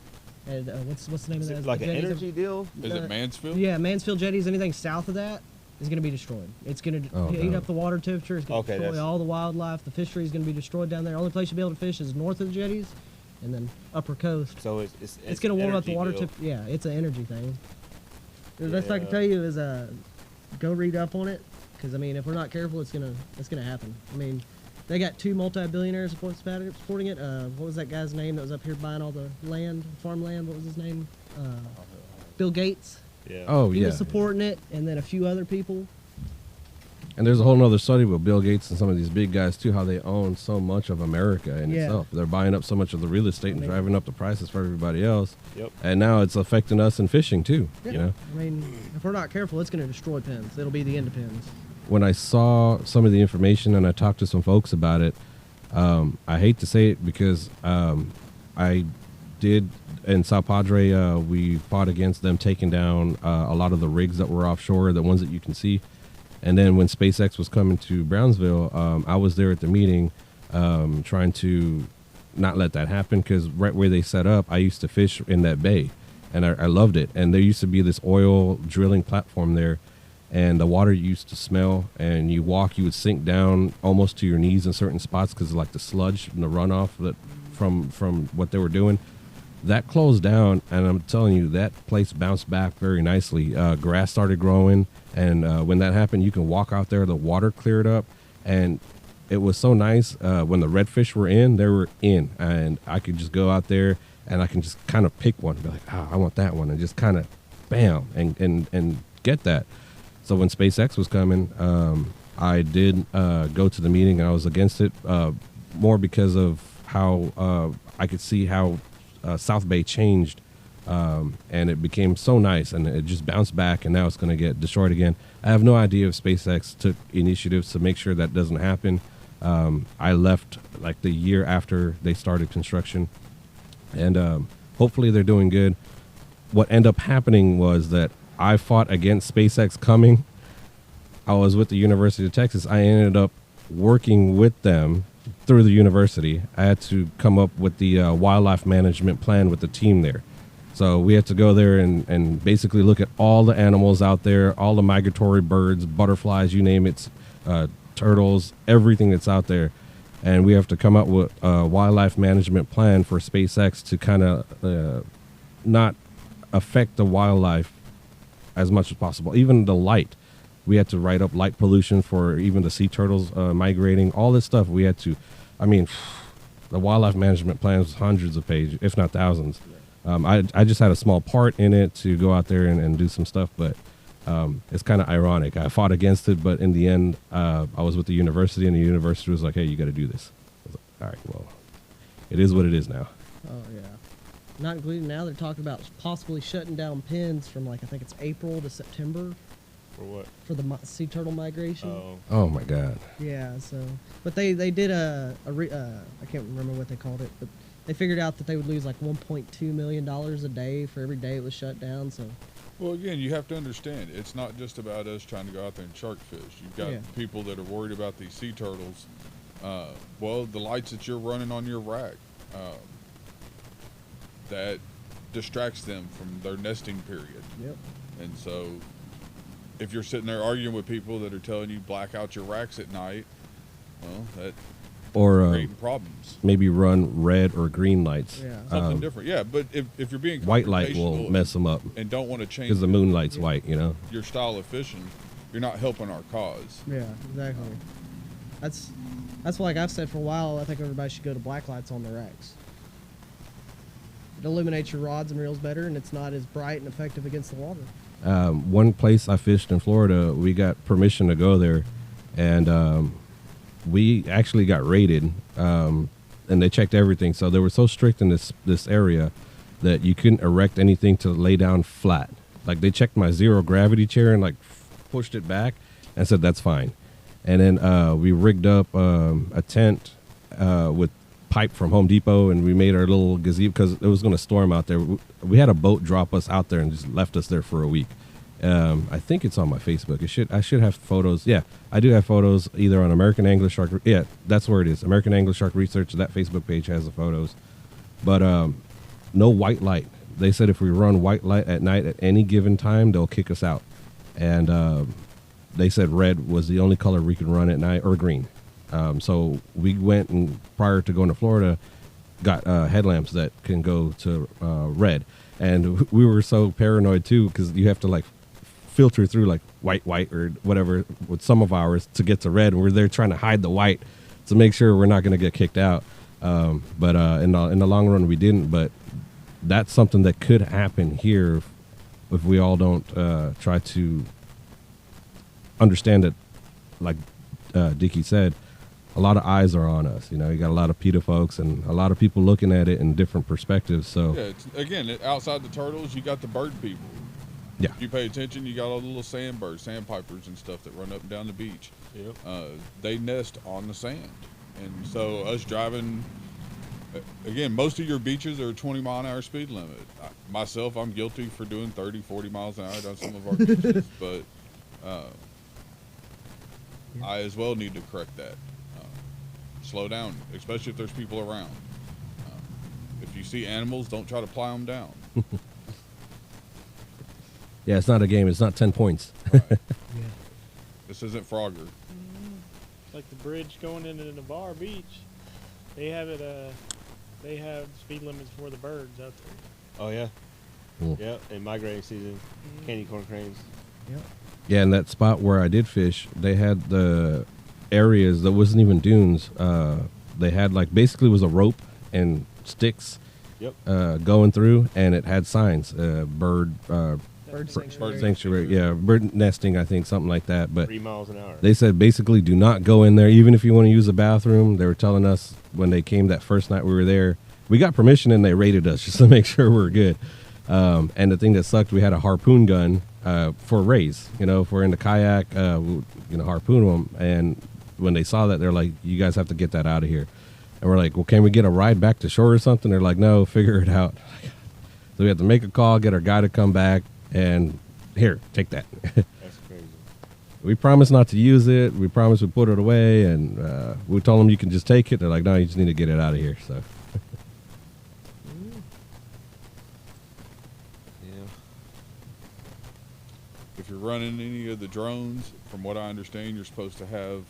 And what's the name Is of it that? like The an jetties energy deal? Is it Mansfield? Yeah, Mansfield jetties. Anything south of that is going to be destroyed. It's going to Oh, heat no. up the water temperature. It's going to Okay, destroy that's- all the wildlife. The fishery is going to be destroyed down there. The only place you'll be able to fish is north of the jetties, and then upper coast. So It's going to warm up the energy water deal. temperature. Yeah, it's an energy thing. The best I can Yeah. tell you is go read up on it, because I mean, if we're not careful, it's gonna happen. I mean, they got 2 multi-billionaires supporting it. What was that guy's name that was up here buying all the land, farmland? What was his name? Bill Gates. Yeah. Oh, He yeah. was supporting it, and then a few other people. And there's a whole nother study with Bill Gates and some of these big guys too, how they own so much of America in Yeah. itself. They're buying up so much of the real estate and driving up the prices for everybody else. Yep. And now it's affecting us in fishing too. Yeah. You know, I mean, if we're not careful, it's going to destroy pens. It'll be the end of pens. when I saw some of the information and I talked to some folks about it, I hate to say it because I did in Sao Padre. We fought against them taking down a lot of the rigs that were offshore, the ones that you can see. And then when SpaceX was coming to Brownsville, I was there at the meeting trying to not let that happen, because right where they set up, I used to fish in that bay, and I loved it. And there used to be this oil drilling platform there, and the water used to smell, and you would sink down almost to your knees in certain spots because of like the sludge and the runoff that from what they were doing. That closed down, and I'm telling you, that place bounced back very nicely. Grass started growing, and when that happened, you can walk out there. The water cleared up, and it was so nice. When the redfish were in, they were in, and I could just go out there, and I can just kind of pick one, be like, I want that one, and just kind of, bam, and get that. So when SpaceX was coming, I did go to the meeting, and I was against it more because of how I could see how South Bay changed, and it became so nice, and it just bounced back, and now it's going to get destroyed again. I have no idea if SpaceX took initiatives to make sure that doesn't happen. I left like the year after they started construction, and hopefully they're doing good. What ended up happening was that I fought against SpaceX coming. I was with the University of Texas. I ended up working with them through the university. I had to come up with the wildlife management plan with the team there. So we had to go there and basically look at all the animals out there, all the migratory birds, butterflies, you name it, turtles, everything that's out there. And we have to come up with a wildlife management plan for SpaceX to kind of not affect the wildlife as much as possible. Even the light. We had to write up light pollution for even the sea turtles migrating, all this stuff. We had to, I mean, the wildlife management plan was hundreds of pages, if not thousands. I just had a small part in it to go out there and do some stuff, but it's kind of ironic. I fought against it, but in the end, I was with the university, and the university was like, hey, you got to do this. I was like, all right, well, it is what it is now. Oh, yeah. Not including now, they're talking about possibly shutting down pens from, like, I think it's April to September. For what? For the sea turtle migration. Oh my God. Yeah, so, but they did I can't remember what they called it, but they figured out that they would lose like $1.2 million a day for every day it was shut down. So, Well, again, you have to understand, it's not just about us trying to go out there and shark fish. You've got Yeah. people that are worried about these sea turtles. Well, the lights that you're running on your rack, that distracts them from their nesting period. yep. And so if you're sitting there arguing with people that are telling you black out your racks at night, well, that's Or creating problems. maybe run red or green lights. Yeah. Something different. Yeah, but if you're being White light will confrontational mess them up and don't want to change because the moonlight's white, you know. your style of fishing, you're not helping our cause. Yeah, exactly. That's like I've said for a while. I think everybody should go to black lights on their racks. It illuminates your rods and reels better, and it's not as bright and effective against the water. One place I fished in Florida, we got permission to go there, and we actually got raided, and they checked everything. So they were so strict in this area that you couldn't erect anything to lay down flat. Like they checked my zero gravity chair and like pushed it back and said that's fine. And then we rigged up a tent with pipe from Home Depot, and we made our little gazebo because it was going to storm out there. We had a boat drop us out there and just left us there for a week. I think it's on my Facebook. I should have photos. Yeah, I do have photos either on American Angler Shark. Yeah, that's where it is. American Angler Shark Research. That Facebook page has the photos. But no white light. They said if we run white light at night at any given time, they'll kick us out. And they said red was the only color we could run at night, or green. So we went, and prior to going to Florida, got headlamps that can go to red. And we were so paranoid too, because you have to like filter through like white or whatever with some of ours to get to red. And we're there trying to hide the white to make sure we're not going to get kicked out. But in the long run, we didn't. But that's something that could happen here if we all don't try to understand that like Dickie said, a lot of eyes are on us. You know, you got a lot of PETA folks and a lot of people looking at it in different perspectives. So Yeah, outside the turtles, you got the bird people. yeah, If you pay attention, you got all the little sandbirds, sandpipers and stuff that run up and down the beach. Yep. They nest on the sand. And so us driving, again, most of your beaches are a 20-mile-an-hour speed limit. Myself, I'm guilty for doing 30, 40 miles an hour down some of our beaches. But I as well need to correct that. Slow down, especially if there's people around. If you see animals, don't try to plow them down. yeah, it's not a game. It's not 10 points. Right. Yeah. This isn't Frogger. Like the bridge going into Navarre Beach, they have it. They have speed limits for the birds out there. Oh yeah. Cool. Yep. In migrating season, candy corn cranes. Yep. Yeah, and that spot where I did fish, they had the areas that wasn't even dunes. They had like basically was a rope and sticks Yep. going through, and it had signs, bird sanctuary, yeah, bird nesting, I think, something like that. But 3 miles an hour. they said basically do not go in there, even if you want to use a bathroom. They were telling us when they came that first night we were there, we got permission and they raided us just to make sure we're good. And the thing that sucked, we had a harpoon gun for rays. You know, if we're in the kayak, harpoon them. And when they saw that, they're like, "You guys have to get that out of here." And we're like, "Well, can we get a ride back to shore or something?" They're like, "No, figure it out." So we had to make a call, get our guy to come back, and here, take that. That's crazy. We promised not to use it. We promised we'd put it away, and we told them you can just take it. They're like, "No, you just need to get it out of here." So. Yeah. If you're running any of the drones, from what I understand, you're supposed to have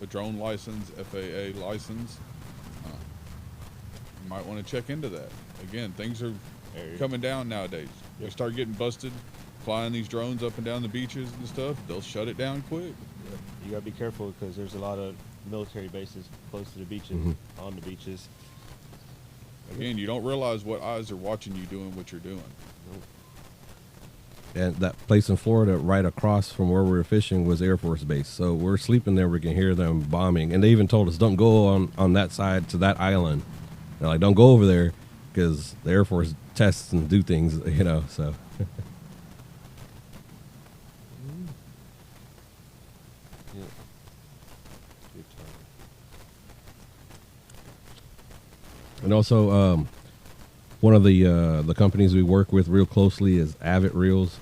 a drone license, FAA license. You might want to check into that. Again, things are coming down nowadays. You start getting busted flying these drones up and down the beaches and stuff, they'll shut it down quick. Yep. You gotta be careful because there's a lot of military bases close to the beaches, on the beaches. Again, you don't realize what eyes are watching you doing what you're doing. Nope. And that place in Florida right across from where we were fishing was Air Force Base. So we're sleeping there. We can hear them bombing. And they even told us, don't go on that side to that island. They're like, don't go over there because the Air Force tests and do things, you know, so. Yep. Good time. And also, one of the companies we work with real closely is Avid Reels,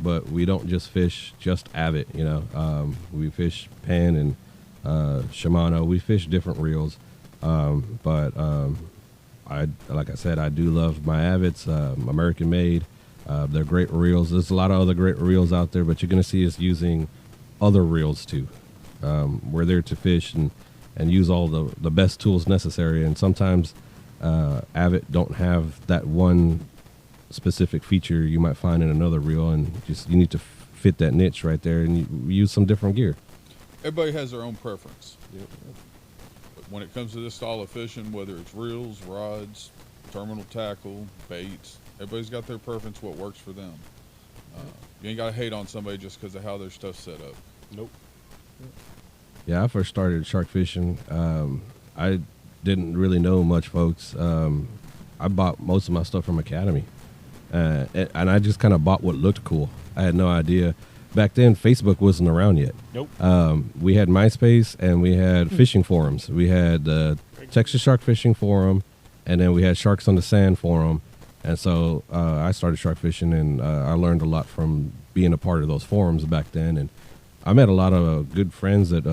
but we don't just fish just Avid. You know, we fish Penn and Shimano. We fish different reels, but like I said, I do love my Avids, American made. They're great reels. There's a lot of other great reels out there, but you're going to see us using other reels too. We're there to fish and use all the best tools necessary, and sometimes Avid don't have that one specific feature you might find in another reel, and just you need to fit that niche right there, and you use some different gear. Everybody has their own preference. Yep. But when it comes to this style of fishing, whether it's reels, rods, terminal tackle, baits, everybody's got their preference, what works for them. You ain't got to hate on somebody just because of how their stuff's set up. Nope. Yeah, I first started shark fishing. I didn't really know much, folks. I bought most of my stuff from Academy, and I just kind of bought what looked cool. I had no idea. Back then, Facebook wasn't around yet. Nope. We had MySpace, and we had fishing forums. We had Texas Shark Fishing Forum, and then we had Sharks on the Sand Forum. And so I started shark fishing, and I learned a lot from being a part of those forums back then. And I met a lot of good friends that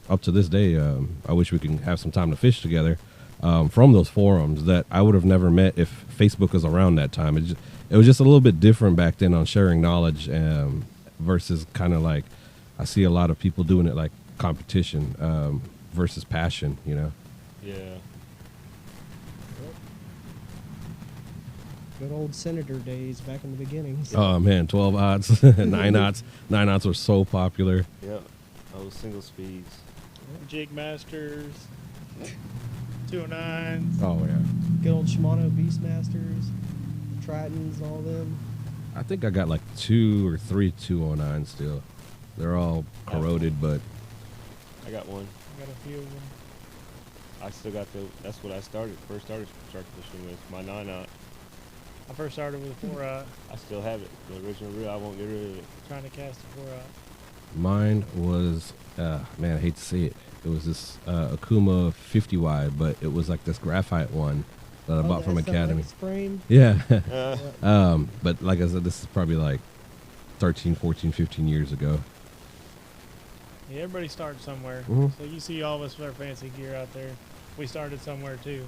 up to this day, I wish we could have some time to fish together from those forums that I would have never met if Facebook was around that time. It was just a little bit different back then on sharing knowledge versus kind of like I see a lot of people doing it like competition versus passion, you know. Yeah. Good old Senator days back in the beginnings. Oh man, 12 odds, 9 odds. 9 odds were so popular. Yep. Those single speeds. Jig Masters, 209s. Oh yeah. Good old Shimano Beastmasters, Tritons, all them. I think I got like 2 or 3 209 still. They're all corroded, but I got one. I got a few of them. I still got that's what I first started shark fishing with, my 9-aught. I first started with a 4-aught, I still have it, the original reel. I won't get rid of it. trying to cast a 4-aught. mine was, man, I hate to say it. It was this Akuma 50 wide, but it was like this graphite one that I bought from Academy. Frame. Yeah. Uh, But like I said, this is probably like 13, 14, 15 years ago. Yeah, everybody starts somewhere. Mhm. So you see all of us with our fancy gear out there. We started somewhere too.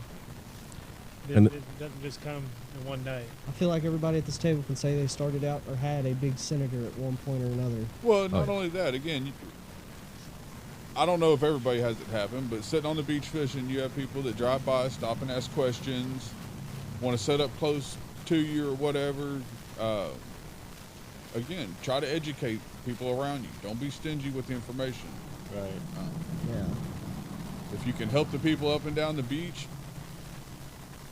It, And- it doesn't just come in one day. I feel like everybody at this table can say they started out or had a big senator at one point or another. Well, not yeah. only that, again, I don't know if everybody has it happen, but sitting on the beach fishing, you have people that drive by, stop and ask questions, want to set up close to you or whatever. Again, try to educate people around you. Don't be stingy with the information. right. Yeah. If you can help the people up and down the beach,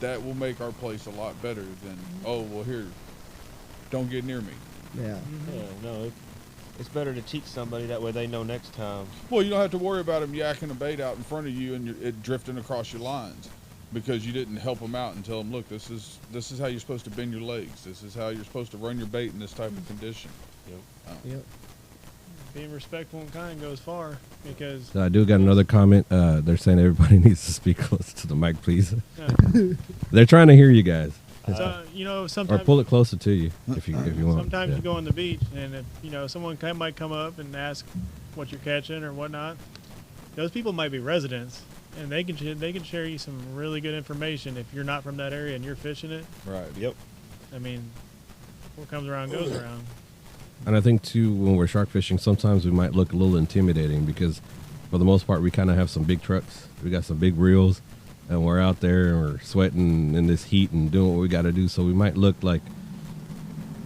that will make our place a lot better than, oh, well, here, don't get near me. Yeah. Yeah, no, it's better to teach somebody, that way they know next time. Well, you don't have to worry about them yakking a bait out in front of you and it drifting across your lines because you didn't help them out and tell them, look, this is how you're supposed to bend your legs. This is how you're supposed to run your bait in this type of condition. Yep. Being respectful and kind goes far because So I do got another comment. They're saying everybody needs to speak close to the mic, please. They're trying to hear you guys. so, Or sometimes pull it closer to you if you want. sometimes Yeah. you go on the beach and if, someone might come up and ask what you're catching or whatnot. Those people might be residents and they can share you some really good information if you're not from that area and you're fishing it. Right. Yep. I mean, what comes around goes around. And I think too, when we're shark fishing, sometimes we might look a little intimidating because, for the most part, we kind of have some big trucks. We got some big reels, and we're out there and we're sweating in this heat and doing what we got to do. So we might look like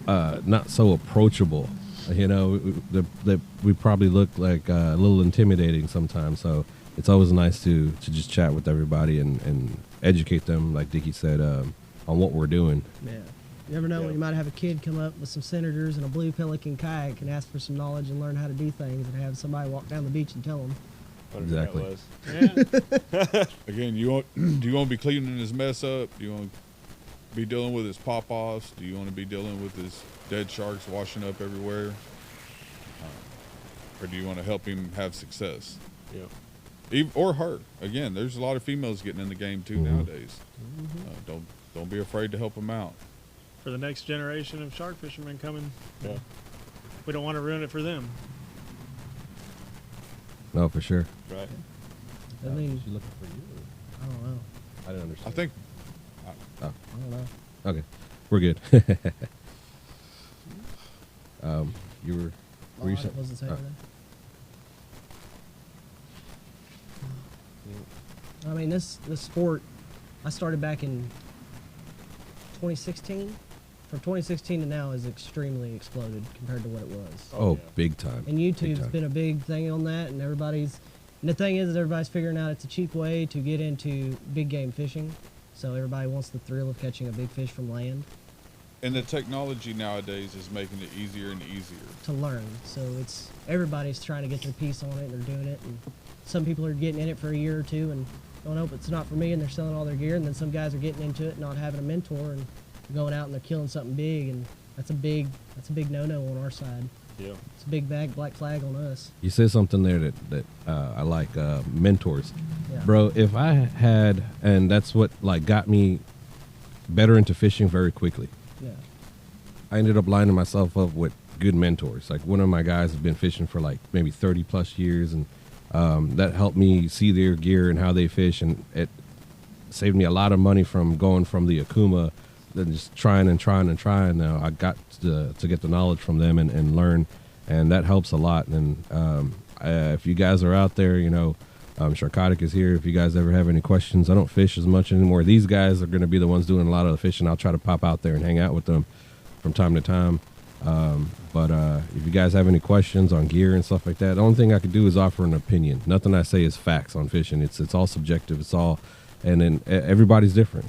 not so approachable. We probably look like a little intimidating sometimes. So it's always nice to just chat with everybody and educate them, like Dickie said, on what we're doing. Yeah. You never know Yeah. when you might have a kid come up with some senators and a blue pelican kayak and ask for some knowledge and learn how to do things and have somebody walk down the beach and tell them. Whatever that Exactly. was. Yeah. Again, do you want to be cleaning his mess up? Do you want to be dealing with his pop-offs? Do you want to be dealing with his dead sharks washing up everywhere? Or do you want to help him have success? Yep. Or her. Again, there's a lot of females getting in the game too nowadays. Don't be afraid to help them out. For the next generation of shark fishermen coming, Yeah. we don't want to ruin it for them. No, for sure. Right. I mean, she looking for you? I don't know. I didn't understand. I think I don't know. Okay, we're good. You were. Oh, you I saying? wasn't saying anything. I mean, this sport, I started back in 2016. From 2016 to now has extremely exploded compared to what it was. Oh, yeah. big time. And Big YouTube's time. been a big thing on that, and the thing is everybody's figuring out it's a cheap way to get into big game fishing. So everybody wants the thrill of catching a big fish from land and the technology nowadays is making it easier and easier. to learn. So everybody's trying to get their piece on it, and they're doing it. And some people are getting in it for a year or two and going, "Oh, it's not for me," and they're selling all their gear. And then some guys are getting into it, not having a mentor, and going out and they're killing something big. And that's a big no-no on our side. Yeah. It's a big black flag on us. You said something there that I like, mentors. Yeah. Bro, if I had, and that's what like got me better into fishing very quickly. Yeah. I ended up lining myself up with good mentors. Like one of my guys has been fishing for like maybe 30 plus years, and that helped me see their gear and how they fish, and it saved me a lot of money from going from the Akuma, then just trying. Now I got to get the knowledge from them and learn, and that helps a lot. And if you guys are out there, Sharkotic is here. If you guys ever have any questions, I don't fish as much anymore. These guys are going to be the ones doing a lot of the fishing. I'll try to pop out there and hang out with them from time to time. But if you guys have any questions on gear and stuff like that, the only thing I could do is offer an opinion. Nothing I say is facts on fishing. It's all subjective. It's all, and then everybody's different.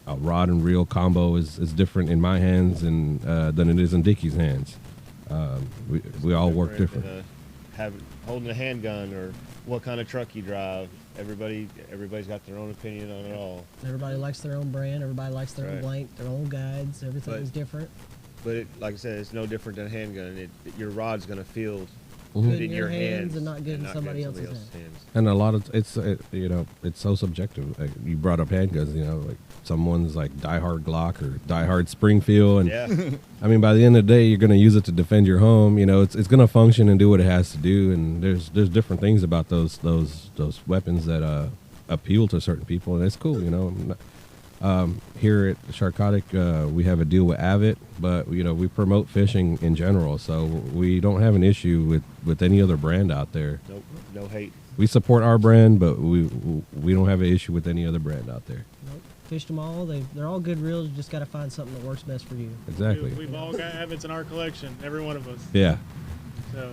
A rod and reel combo is different in my hands than it is in Dickie's hands. We all work different. than, holding a handgun or what kind of truck you drive. Everybody's got their own opinion on it all. Everybody likes their own brand. Everybody likes their own Right. blank, their own guides. Everything's different. But like I said, it's no different than a handgun. Your rod's gonna feel Mhm. good in your hands and not good in somebody good else's hands. And a lot of it's it's so subjective. Like you brought up handguns, like someone's like diehard Glock or diehard Springfield, and Yeah, I mean by the end of the day you're going to use it to defend your home. It's going to function and do what it has to do. And there's different things about those weapons that appeal to certain people, and it's cool. Here at Sharkotic, we have a deal with Avid, but we promote fishing in general, so we don't have an issue with any other brand out there. nope, no hate. We support our brand, but we don't have an issue with any other brand out there. Nope. Fished them all. They're all good reels. You just got to find something that works best for you. Exactly. We've all got Avids in our collection, every one of us. Yeah. So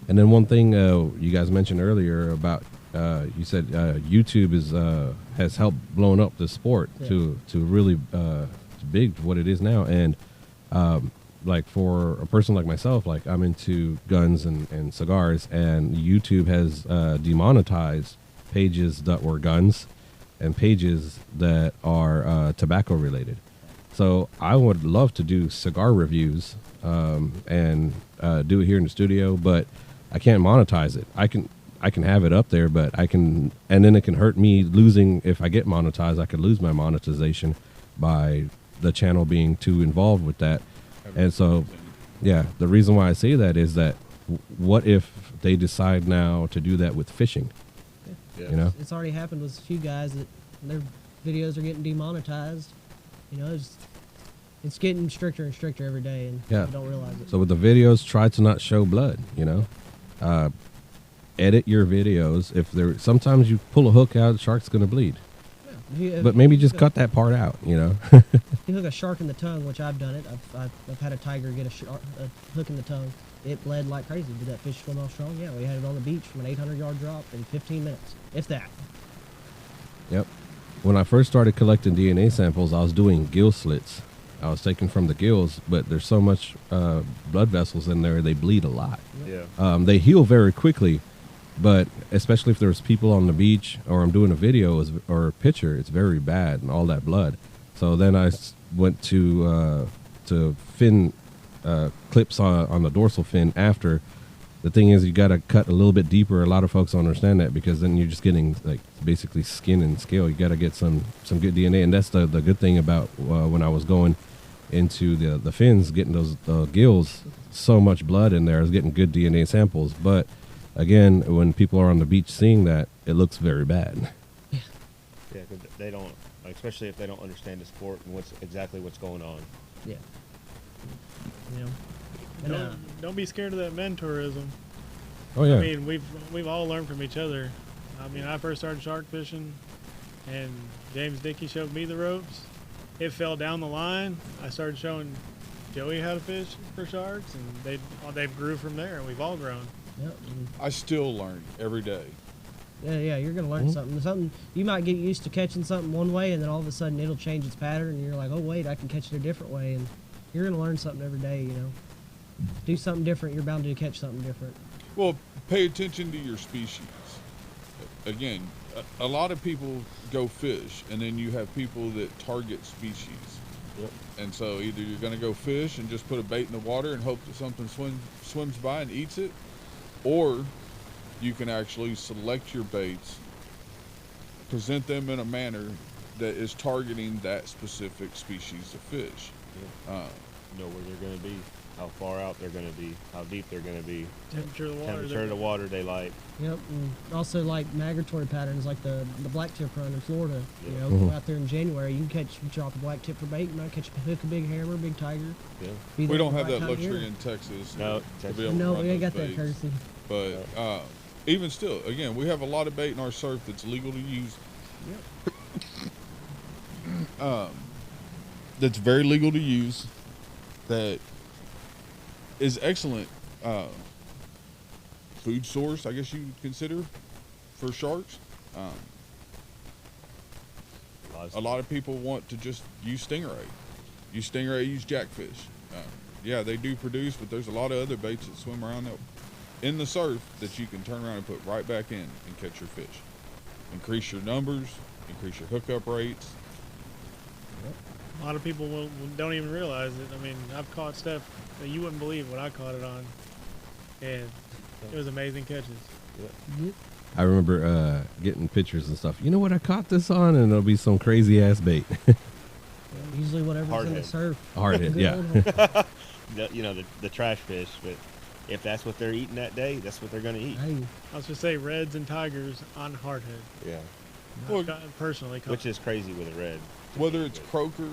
And then one thing you guys mentioned earlier about you said YouTube has helped blown up the sport to really big what it is now. And like for a person like myself, like I'm into guns and cigars, and YouTube has demonetized pages that were guns and pages that are tobacco related. So I would love to do cigar reviews and do it here in the studio, but I can't monetize it. I can have it up there, but and then it can hurt me losing. If I get monetized, I could lose my monetization by the channel being too involved with that. And so, yeah, the reason why I say that is that what if they decide now to do that with fishing? Yeah. It's already happened with a few guys that their videos are getting demonetized. It's getting stricter and stricter every day, and Yeah. you don't realize it. So with the videos, try to not show blood. Edit your videos. Sometimes you pull a hook out, the shark's gonna bleed. But maybe just cut that part out. You hook a shark in the tongue, which I've done it. I've had a tiger get a hook in the tongue. It bled like crazy. Did that fish swim off strong? Yeah, we had it on the beach from an 800-yard drop in 15 minutes, if that. Yep. When I first started collecting DNA samples, I was doing gill slits. I was taking from the gills, but there's so much blood vessels in there, they bleed a lot. Yeah. They heal very quickly, but especially if there's people on the beach or I'm doing a video or a picture, it's very bad and all that blood. So then I went to fin clips on the dorsal fin after. The thing is, you got to cut a little bit deeper. A lot of folks don't understand that because then you're just getting like basically skin and scale. You got to get some good DNA, and that's the good thing about when I was going into the fins, getting those gills, so much blood in there. I was getting good DNA samples, but again, when people are on the beach seeing that, it looks very bad. Yeah, because they don't, especially if they don't understand the sport and exactly what's going on. Yeah. And, Don't be scared of that mentourism. Oh yeah. I mean, we've all learned from each other. I mean, I first started shark fishing, and James Dickey showed me the ropes. It fell down the line. I started showing Joey how to fish for sharks, and they grew from there, and we've all grown. yep. And I still learn every day. yeah, you're gonna learn something. Something you might get used to catching something one way, and then all of a sudden it'll change its pattern, and you're like, oh wait, I can catch it a different way, and you're gonna learn something every day. Do something different, you're bound to catch something different. Well, pay attention to your species. Again, a lot of people go fish, and then you have people that target species. Yep. And so either you're going to go fish and just put a bait in the water and hope that something swims by and eats it, or you can actually select your baits, present them in a manner that is targeting that specific species of fish. Know where they're going to be, how far out they're going to be, how deep they're going to be, Temperature of the water. temperature of the water they like. Yep, and also like migratory patterns, like the black tip run in Florida. Yeah. Go out there in January, you can drop a black tip for bait. You might hook a big hammer, big tiger. Yeah. Be We there don't at have the that right time of luxury year. in Texas. No, to Texas. be able to No, run we ain't those got that baits. courtesy. But even still, again, we have a lot of bait in our surf that's legal to use. That's very legal to use. That is excellent food source, I guess you would consider, for sharks. A lot of people want to just use stingray. Use stingray, use jackfish. yeah, they do produce, but there's a lot of other baits that swim around in the surf that you can turn around and put right back in and catch your fish. Increase your numbers, increase your hookup rates. A lot of people don't even realize it. I mean, I've caught stuff that you wouldn't believe what I caught it on, and it was amazing catches. Yep. I remember getting pictures and stuff. You know what I caught this on? And it'll be some crazy ass bait. Usually whatever's in the Hardhead. surf. Hardhead, Good yeah. old one. The trash fish, but if that's what they're eating that day, that's what they're gonna eat. Hey, I was just say reds and tigers on hardhead. Yeah, I've personally caught. which is crazy with a red. Whether it's croaker,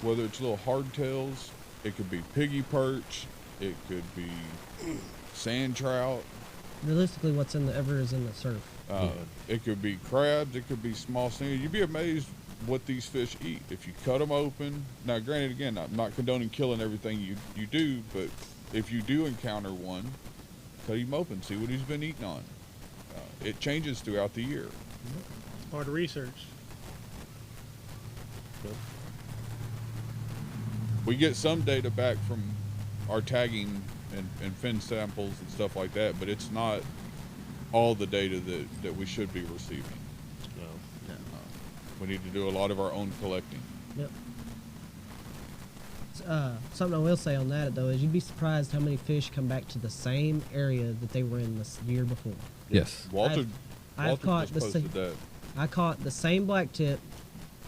whether it's little hardtails, it could be piggy perch, it could be sand trout, realistically, what's in the ever is in the surf. it could be crabs, it could be small stingers. You'd be amazed what these fish eat if you cut them open. Now, granted, again, I'm not condoning killing everything you do, but if you do encounter one, cut him open, see what he's been eating on. It changes throughout the year. It's part of research. We get some data back from our tagging and fin samples and stuff like that, but it's not all the data that we should be receiving. No. We need to do a lot of our own collecting. Yep. Something I will say on that though is you'd be surprised how many fish come back to the same area that they were in this year before. Yes. Walter I've caught just posted that. I caught the same black tip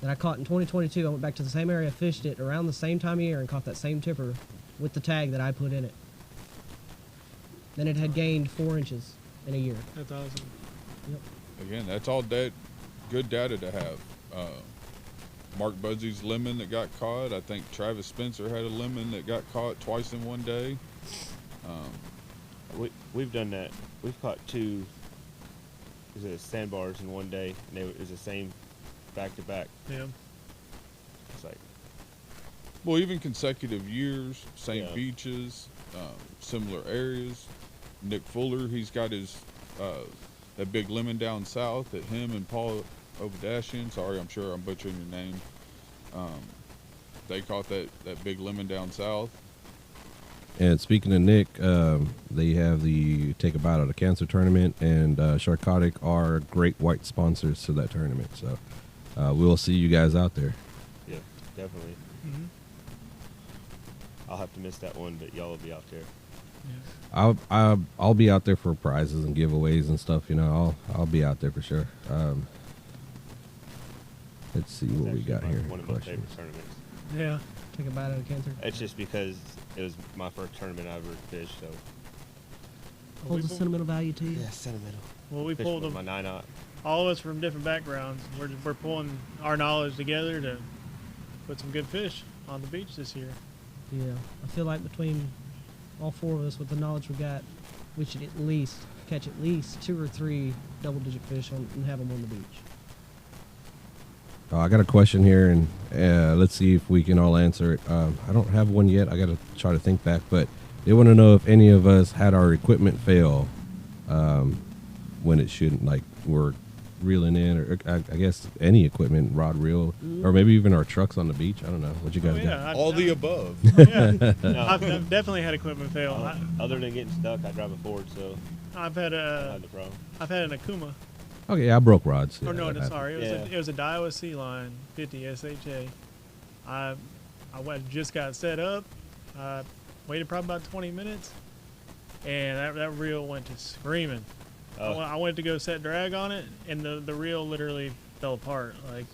that I caught in 2022. I went back to the same area, fished it around the same time of year, and caught that same tipper with the tag that I put in it. Then it had gained 4 inches in a year. That's awesome. Again, that's all good data to have. Mark Budsey's lemon that got caught. I think Travis Spencer had a lemon that got caught twice in one day. We've done that. We've caught 2 sandbars in one day, and it was the same back to back. Yeah. It's like, Well, even consecutive years, same Yeah. beaches, similar areas. Nick Fuller, he's got his that big lemon down south that him and Paul Obadashian, sorry, I'm sure I'm butchering your name. They caught that big lemon down south. And speaking of Nick, they have the Take a Bite Out of Cancer tournament, and Sharkotic are great white sponsors to that tournament. So we'll see you guys out there. yeah, definitely. Mm-hmm. I'll have to miss that one, but y'all will be out there. I'll be out there for prizes and giveaways and stuff. You know, I'll be out there for sure. Let's see what we It's got actually here. one of my Question. favorite tournaments. Yeah. Take a bite out of cancer. It's just because it was my first tournament I ever fished, so Holds a sentimental value to you. sentimental. Well, we Fished pulled with them. my 9-aught. All of us from different backgrounds. We're pulling our knowledge together to put some good fish on the beach this year. Yeah, I feel like between all 4 of us, with the knowledge we got, we should at least catch at least 2 or 3 double-digit fish and have them on the beach. I got a question here, and let's see if we can all answer it. I don't have one yet. I got to try to think back, but they want to know if any of us had our equipment fail when it shouldn't, like we're reeling in, or I guess any equipment, rod, reel, or maybe even our trucks on the beach. I don't know. What you guys got? All the above. Yeah. No, I've definitely had equipment fail. other than getting stuck, I drive a Ford, so I've had I don't a have the problem. I've had an Akuma. Okay, I broke rods. Oh Yeah, no, that no, happened. sorry. Yeah. It was a Daiwa Sea Line 50 SHA. I just got set up. Waited probably about 20 minutes, and that reel went to screaming. Oh. I went to go set drag on it, and the reel literally fell apart. Like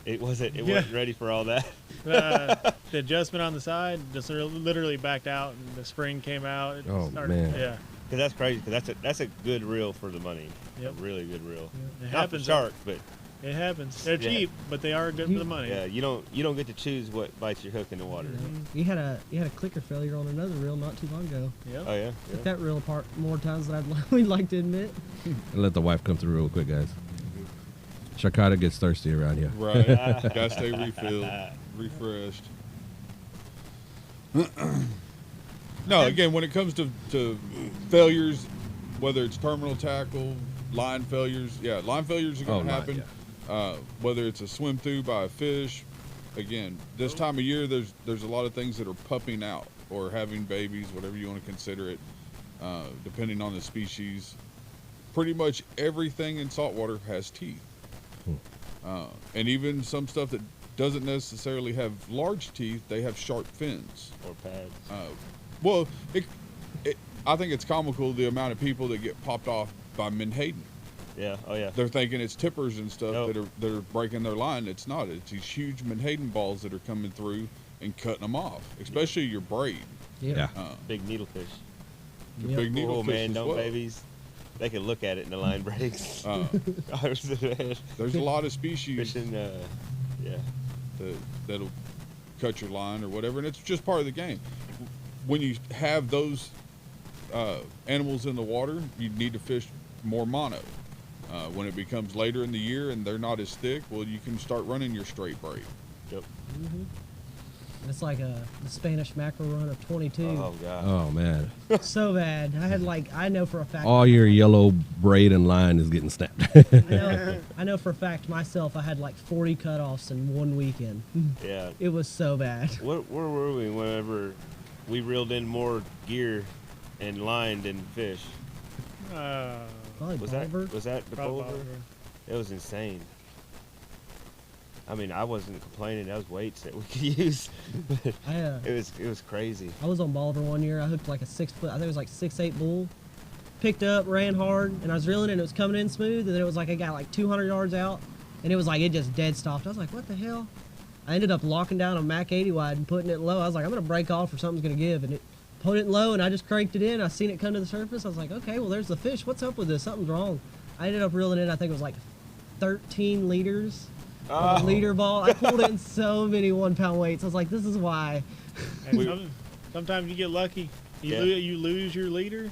It wasn't Yeah. ready for all that. the adjustment on the side just literally backed out, and the spring came out. It Oh, started, man. Yeah. Cause that's crazy. Cause that's a good reel for the money. Yep. A really good reel. It Not for happens. shark, but It happens. They're Yeah. cheap, but they are good for the money. yeah, you don't get to choose what bites your hook in the water. You had a clicker failure on another reel not too long ago. Yep. Oh yeah. Took that reel apart more times than we'd like to admit. Let the wife come through real quick, guys. Sharkotic gets thirsty around here. Right. Gotta stay refilled, refreshed. No, again, when it comes to failures, whether it's terminal tackle, line failures, line failures are going to happen. Whether it's a swim through by a fish, again, this time of year, there's a lot of things that are pupping out or having babies, whatever you want to consider it, depending on the species. Pretty much everything in saltwater has teeth. And even some stuff that doesn't necessarily have large teeth, they have sharp fins. Or pads. Well, I think it's comical the amount of people that get popped off by menhaden. Yeah. Oh yeah. They're thinking it's tippers and stuff Nope. that are breaking their line. It's not. It's these huge menhaden balls that are coming through and cutting them off, especially your braid. Yeah. Big needlefish. The Yep. big needlefish Oh man, as don't well. babies. They can look at it and the line breaks. There's a lot of species Fishing, yeah. that'll cut your line or whatever, and it's just part of the game. When you have those animals in the water, you need to fish more mono. When it becomes later in the year and they're not as thick, well, you can start running your straight braid. Yep. It's like the Spanish mackerel run of 22. Oh god. Oh man, So bad. I know for a fact. all your yellow braid and line is getting snapped. I know for a fact myself. I had like 40 cutoffs in one weekend. Yeah. It was so bad. Where were we whenever we reeled in more gear and line than fish? Probably Was Bolivar. that the Probably Bolivar? Bolivar. It was insane. I mean, I wasn't complaining. That was weights that we could use. It was crazy. I was on Bolivar one year. I hooked like a 6 foot. I think it was like 6'8" bull. Picked up, ran hard, and I was reeling, and it was coming in smooth. And then it was like I got like 200 yards out, and it was like it just dead stopped. I was like, what the hell? I ended up locking down a Mac 80 wide and putting it low. I was like, I'm gonna break off or something's gonna give, and it put it low, and I just cranked it in. I seen it come to the surface. I was like, okay, well there's the fish. What's up with this? Something's wrong. I ended up reeling in. I think it was like 13 liters. Oh. A leader ball. I pulled in so many 1 pound weights. I was like, this is why. And sometimes you get lucky. Yeah. You lose your leader.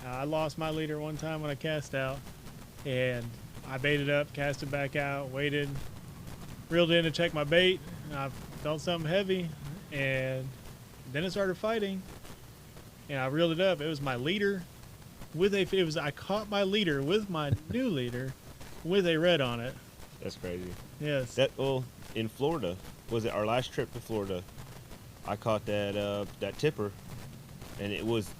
I lost my leader one time when I cast out, and I baited up, cast it back out, waited, reeled in to check my bait, and I felt something heavy, and then it started fighting, and I reeled it up. It was my leader I caught my leader with my new leader with a red on it. That's crazy. Yes. In Florida, was it our last trip to Florida? I caught that tipper, and it was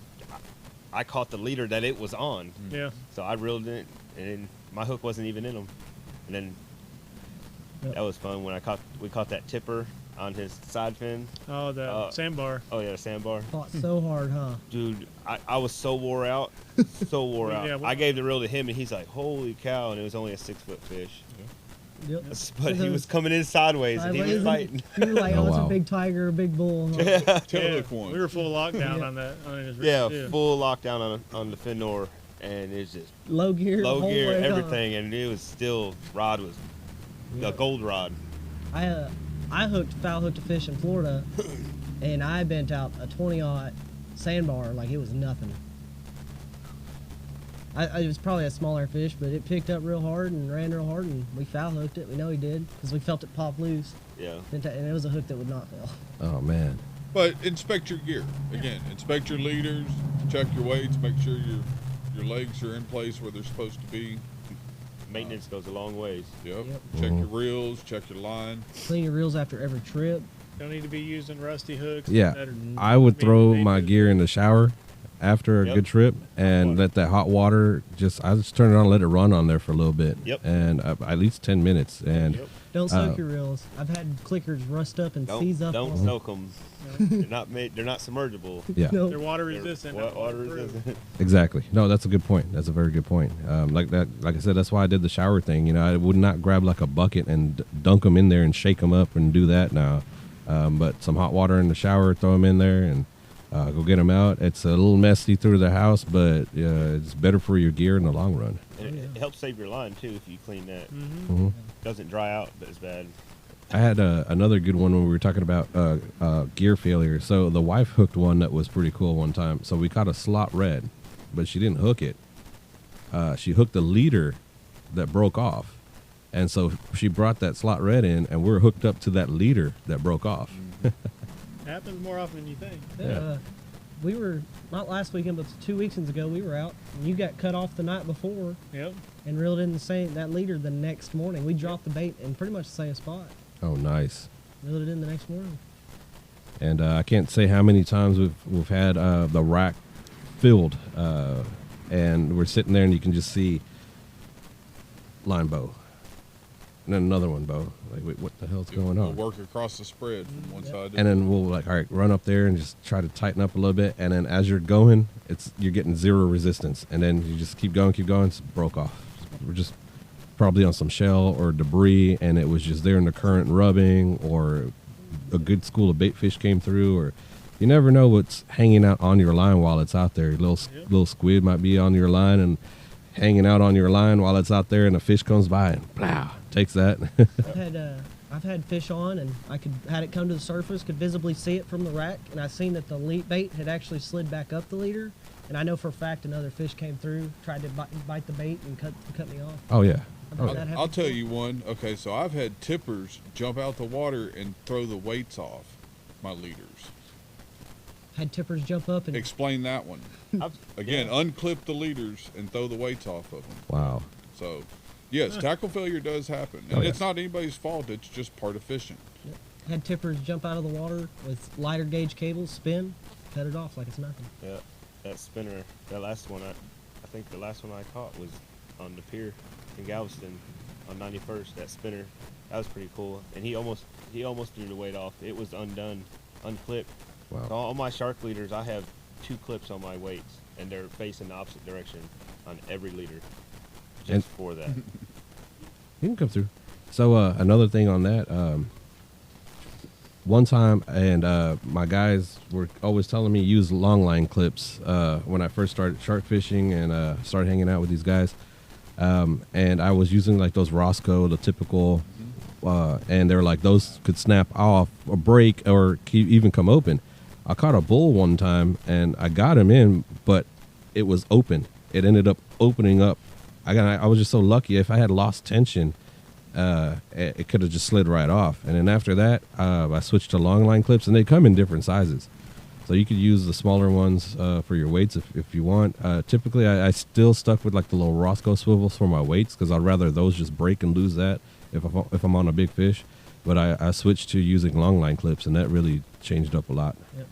I caught the leader that it was on. Yeah. So I reeled it, and then my hook wasn't even in him. And then that was fun when we caught that tipper on his side fin. Oh, the sandbar. Oh yeah, the sandbar. Fought so hard, huh? Dude, I was so wore out, Yeah, I gave the reel to him, and he's like, "Holy cow!" And it was only a 6 foot fish, Yep. but he was coming in sideways, and he was fighting. You were like, Oh, oh, it's wow. a big tiger, a big bull. Huh? Tailhook one. We were full lockdown Yeah. on that. On his Yeah, too. full lockdown on the fin nor, and it's just Low gear. the low whole gear, way, huh? everything, and it was still rod was a gold rod. I foul hooked a fish in Florida, and I bent out a 20-aught sandbar like it was nothing. It was probably a smaller fish, but it picked up real hard and ran real hard, and we foul hooked it. We know he did because we felt it pop loose, Yeah, and it was a hook that would not fail. Oh man. But inspect your gear. Again, inspect your leaders, check your weights, make sure your legs are in place where they're supposed to be. maintenance goes a long ways. Yep. Yep. Check your reels, check your line. Clean your reels after every trip. Don't need to be using rusty hooks. Yeah, that are- I would throw Maybe my they- gear in the shower after a Yep. good trip and water. let that hot water I just turn it on and let it run on there for a little bit. Yep. And at least 10 minutes. And Yep. Don't soak your reels. I've had clickers rust up and seize up. Don't on 'em. soak them. They're not made. They're not submergible. yeah, No. They're water resistant. not Water waterproof. resistant. exactly. No, that's a good point. That's a very good point. Like I said, that's why I did the shower thing. You know, I would not grab like a bucket and dunk them in there and shake them up and do that now. But some hot water in the shower, throw them in there and go get them out. It's a little messy through the house, but it's better for your gear in the long run. And it helps save your line too if you clean that. Mhm. Doesn't dry out as bad. I had another good one when we were talking about gear failure. So the wife hooked one that was pretty cool one time. So we caught a slot red, but she didn't hook it. She hooked the leader that broke off. And so she brought that slot red in, and we're hooked up to that leader that broke off. Happens more often than you think. Yeah. We were, not last weekend, but 2 weekends ago, we were out, and you got cut off the night before Yep. and reeled in that leader the next morning. We dropped the bait in pretty much the same spot. Oh, nice. Reeled it in the next morning. And I can't say how many times we've had the rack filled, and we're sitting there and you can just see line bow, and then another one bow. Like, wait, what the hell's going We'll on? work across the spread from one side to And then we'll like, all right, run up there and just try to tighten up a little bit. And then as you're going, you're getting zero resistance. And then you just keep going, it's broke off. We're just probably on some shell or debris, and it was just there in the current rubbing, or a good school of bait fish came through, or you never know what's hanging out on your line while it's out there. Little squid might be on your line and hanging out on your line while it's out there, and a fish comes by and plow, takes that. I've had fish on, and I had it come to the surface, could visibly see it from the rack, and I seen that the bait had actually slid back up the leader, and I know for a fact another fish came through, tried to bite the bait and cut me off. Oh yeah. I've had that happen I'll tell before. you one. Okay, so I've had tippers jump out the water and throw the weights off my leaders. Had tippers jump up and Explain that one. Again, unclip the leaders and throw the weights off of them. Wow. So, yes, tackle failure does happen. Oh, And yeah. it's not anybody's fault. It's just part of fishing. had tippers jump out of the water with lighter gauge cables, spin, cut it off like it's nothing. Yeah, that spinner, that last one, I think the last one I caught was on the pier in Galveston on 91st. That spinner, that was pretty cool. And he almost threw the weight off. It was undone, unclipped. Wow. So on my shark leaders, I have 2 clips on my weights, and they're facing the opposite direction on every leader, just And- for that. You can come through. So another thing on that, one time, and my guys were always telling me use long line clips when I first started shark fishing and started hanging out with these guys. And I was using like those Roscoe, the typical, and they're like those could snap off or break or even come open. I caught a bull one time and I got him in, but it was open. It ended up opening up. I was just so lucky. If I had lost tension, it could have just slid right off. And then after that, I switched to long line clips, and they come in different sizes. So you could use the smaller ones for your weights if you want. Typically, I still stuck with like the little Roscoe swivels for my weights because I'd rather those just break and lose that if I'm on a big fish. But I switched to using long line clips, and that really changed up a lot. Yep.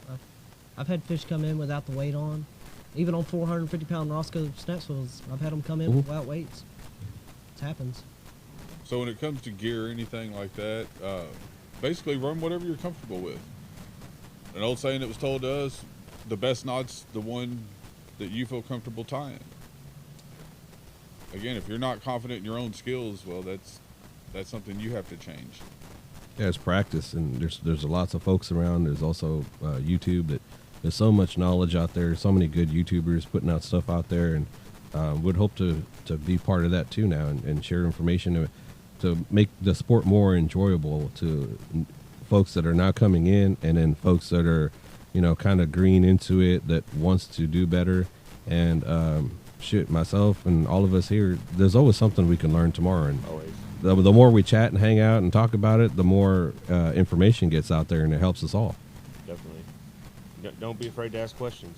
I've had fish come in without the weight on. Even on 450-pound Roscoe snap swivels, I've had them come in without weights. It happens. So when it comes to gear or anything like that, basically run whatever you're comfortable with. An old saying that was told to us, the best knot's the one that you feel comfortable tying. Again, if you're not confident in your own skills, well, that's something you have to change. Yeah, it's practice, and there's lots of folks around. There's also YouTube. There's so much knowledge out there. So many good YouTubers putting out stuff out there, and would hope to be part of that too now and share information to make the sport more enjoyable to folks that are now coming in, and then folks that are, kind of green into it that wants to do better. And myself and all of us here, there's always something we can learn tomorrow. And Always. the more we chat and hang out and talk about it, the more information gets out there, and it helps us all. Definitely. Don't be afraid to ask questions.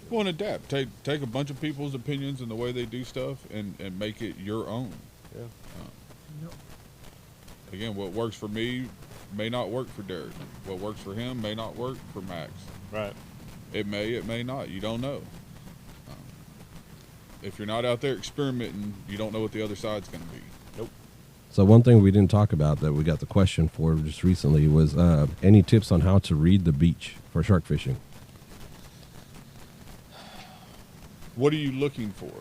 Well, and adapt. Take a bunch of people's opinions and the way they do stuff and make it your own. Yeah. Yep. Again, what works for me may not work for Derek. What works for him may not work for Max. Right. It may not. You don't know. If you're not out there experimenting, you don't know what the other side's going to be. Nope. So one thing we didn't talk about that we got the question for just recently was any tips on how to read the beach for shark fishing? What are you looking for?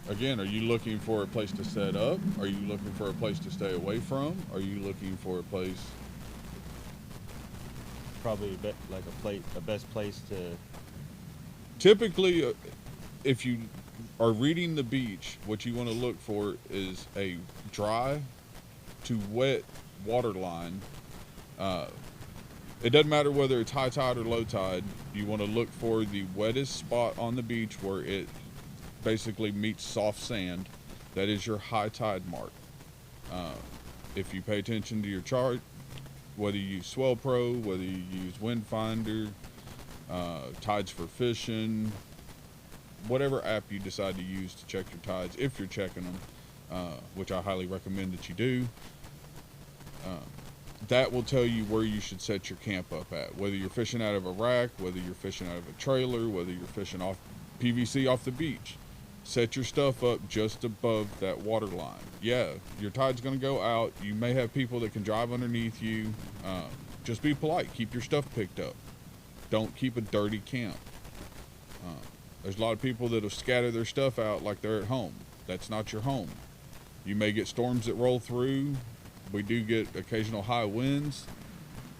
Again, are you looking for a place to set up? Are you looking for a place to stay away from? Are you looking for a place? Probably a best place to. Typically, if you are reading the beach, what you want to look for is a dry to wet water line. It doesn't matter whether it's high tide or low tide. You want to look for the wettest spot on the beach where it basically meets soft sand. That is your high tide mark. If you pay attention to your chart, whether you use Swell Pro, whether you use Wind Finder, Tides for Fishing, whatever app you decide to use to check your tides, if you're checking them, which I highly recommend that you do, that will tell you where you should set your camp up at. Whether you're fishing out of a rack, whether you're fishing out of a trailer, whether you're fishing off PVC off the beach, set your stuff up just above that water line. Yeah, your tide's going to go out. You may have people that can drive underneath you. Just be polite. Keep your stuff picked up. Don't keep a dirty camp. There's a lot of people that have scattered their stuff out like they're at home. That's not your home. You may get storms that roll through. We do get occasional high winds.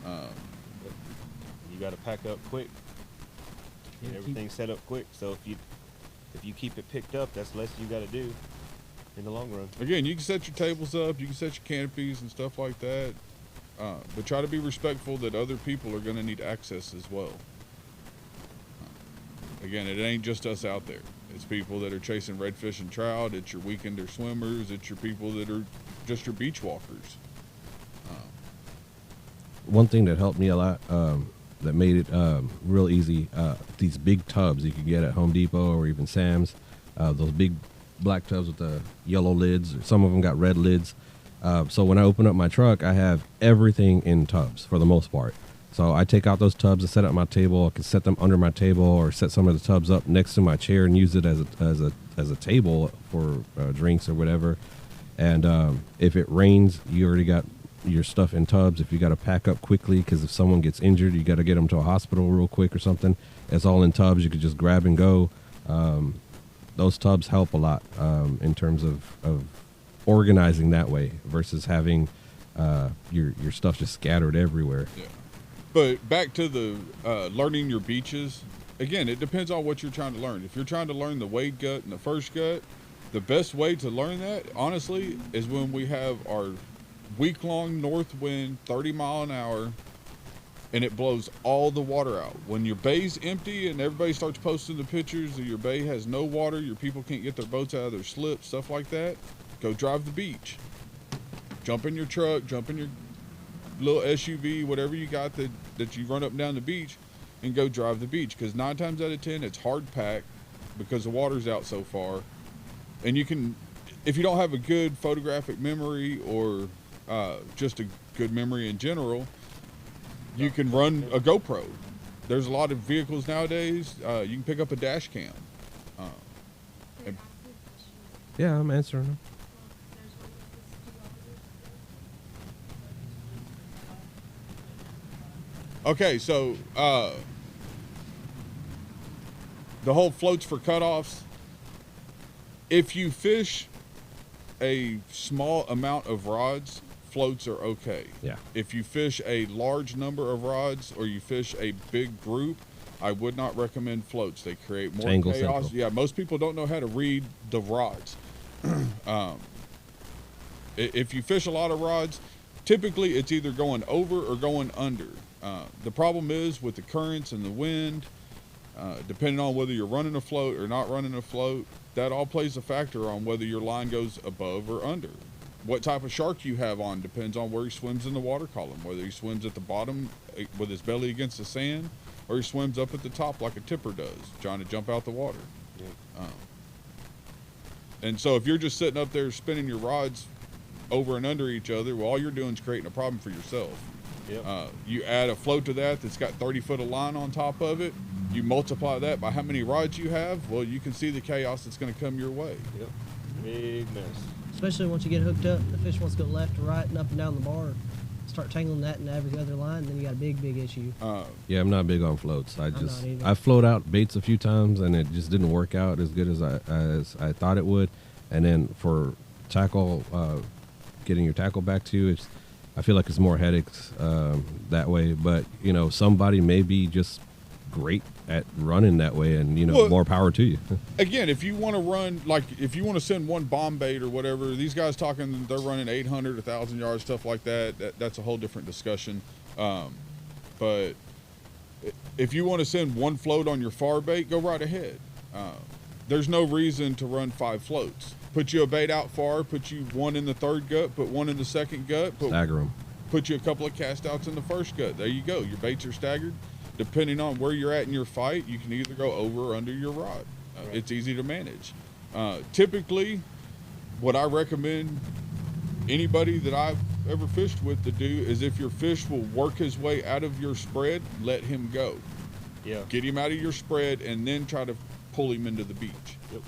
You got to pack up quick. Get everything set up quick. So if you keep it picked up, that's less you got to do in the long run. Again, you can set your tables up, you can set your canopies and stuff like that, but try to be respectful that other people are going to need access as well. Again, it ain't just us out there. It's people that are chasing redfish and trout. It's your weekender swimmers. It's your people that are just your beach walkers. One thing that helped me a lot, that made it real easy, these big tubs you can get at Home Depot or even Sam's, those big black tubs with the yellow lids. Some of them got red lids. So when I open up my truck, I have everything in tubs for the most part. So I take out those tubs and set up my table. I can set them under my table or set some of the tubs up next to my chair and use it as a table for drinks or whatever. And if it rains, you already got your stuff in tubs. If you got to pack up quickly, because if someone gets injured, you got to get them to a hospital real quick or something. It's all in tubs. You could just grab and go. Those tubs help a lot in terms of organizing that way versus having your stuff just scattered everywhere. Yeah. But back to the learning your beaches, again, it depends on what you're trying to learn. If you're trying to learn the wade gut and the first gut, the best way to learn that, honestly, is when we have our week-long north wind, 30 mile an hour, and it blows all the water out. When your bay's empty and everybody starts posting the pictures of your bay has no water, your people can't get their boats out of their slips, stuff like that, go drive the beach. Jump in your truck, jump in your little SUV, whatever you got that you run up and down the beach, and go drive the beach. Because 9 times out of 10, it's hard packed because the water's out so far. And you can, if you don't have a good photographic memory or just a good memory in general, you can run a GoPro. There's a lot of vehicles nowadays. You can pick up a dash cam. And- Yeah, I'm answering them. Okay, so the whole floats for cutoffs. If you fish a small amount of rods, floats are okay. Yeah. If you fish a large number of rods or you fish a big group, I would not recommend floats. They create more Tangle chaos. central. Yeah, most people don't know how to read the rods. If you fish a lot of rods, typically it's either going over or going under. The problem is with the currents and the wind, depending on whether you're running a float or not running a float, that all plays a factor on whether your line goes above or under. What type of shark you have on depends on where he swims in the water column, whether he swims at the bottom with his belly against the sand or he swims up at the top like a tipper does, trying to jump out the water. Yeah. And so if you're just sitting up there spinning your rods over and under each other, well, all you're doing is creating a problem for yourself. Yep. You add a float to that's got 30 foot of line on top of it. You multiply that by how many rods you have. Well, you can see the chaos that's going to come your way. Yep. Big mess. Especially once you get hooked up, the fish wants to go left to right and up and down the bar. Start tangling that in every other line, then you got a big issue. Yeah, I'm not big on floats. not either. I float out baits a few times and it just didn't work out as good as I thought it would. And then for tackle, getting your tackle back to you, I feel like it's more headaches that way. But somebody may be just great at running that way, and Well, more power to you. Again, if you want to run, like if you want to send one bomb bait or whatever, these guys talking, they're running 800, 1,000 yards, stuff like that. That's a whole different discussion. But if you want to send one float on your far bait, go right ahead. There's no reason to run 5 floats. Put you a bait out far, put you one in the third gut, put one in the second gut, Stagger them. put you a couple of cast outs in the first gut. There you go. Your baits are staggered. Depending on where you're at in your fight, you can either go over or under your rod. Right. It's easy to manage. Typically, what I recommend anybody that I've ever fished with to do is if your fish will work his way out of your spread, let him go. Yeah. Get him out of your spread and then try to pull him into the beach. Yep.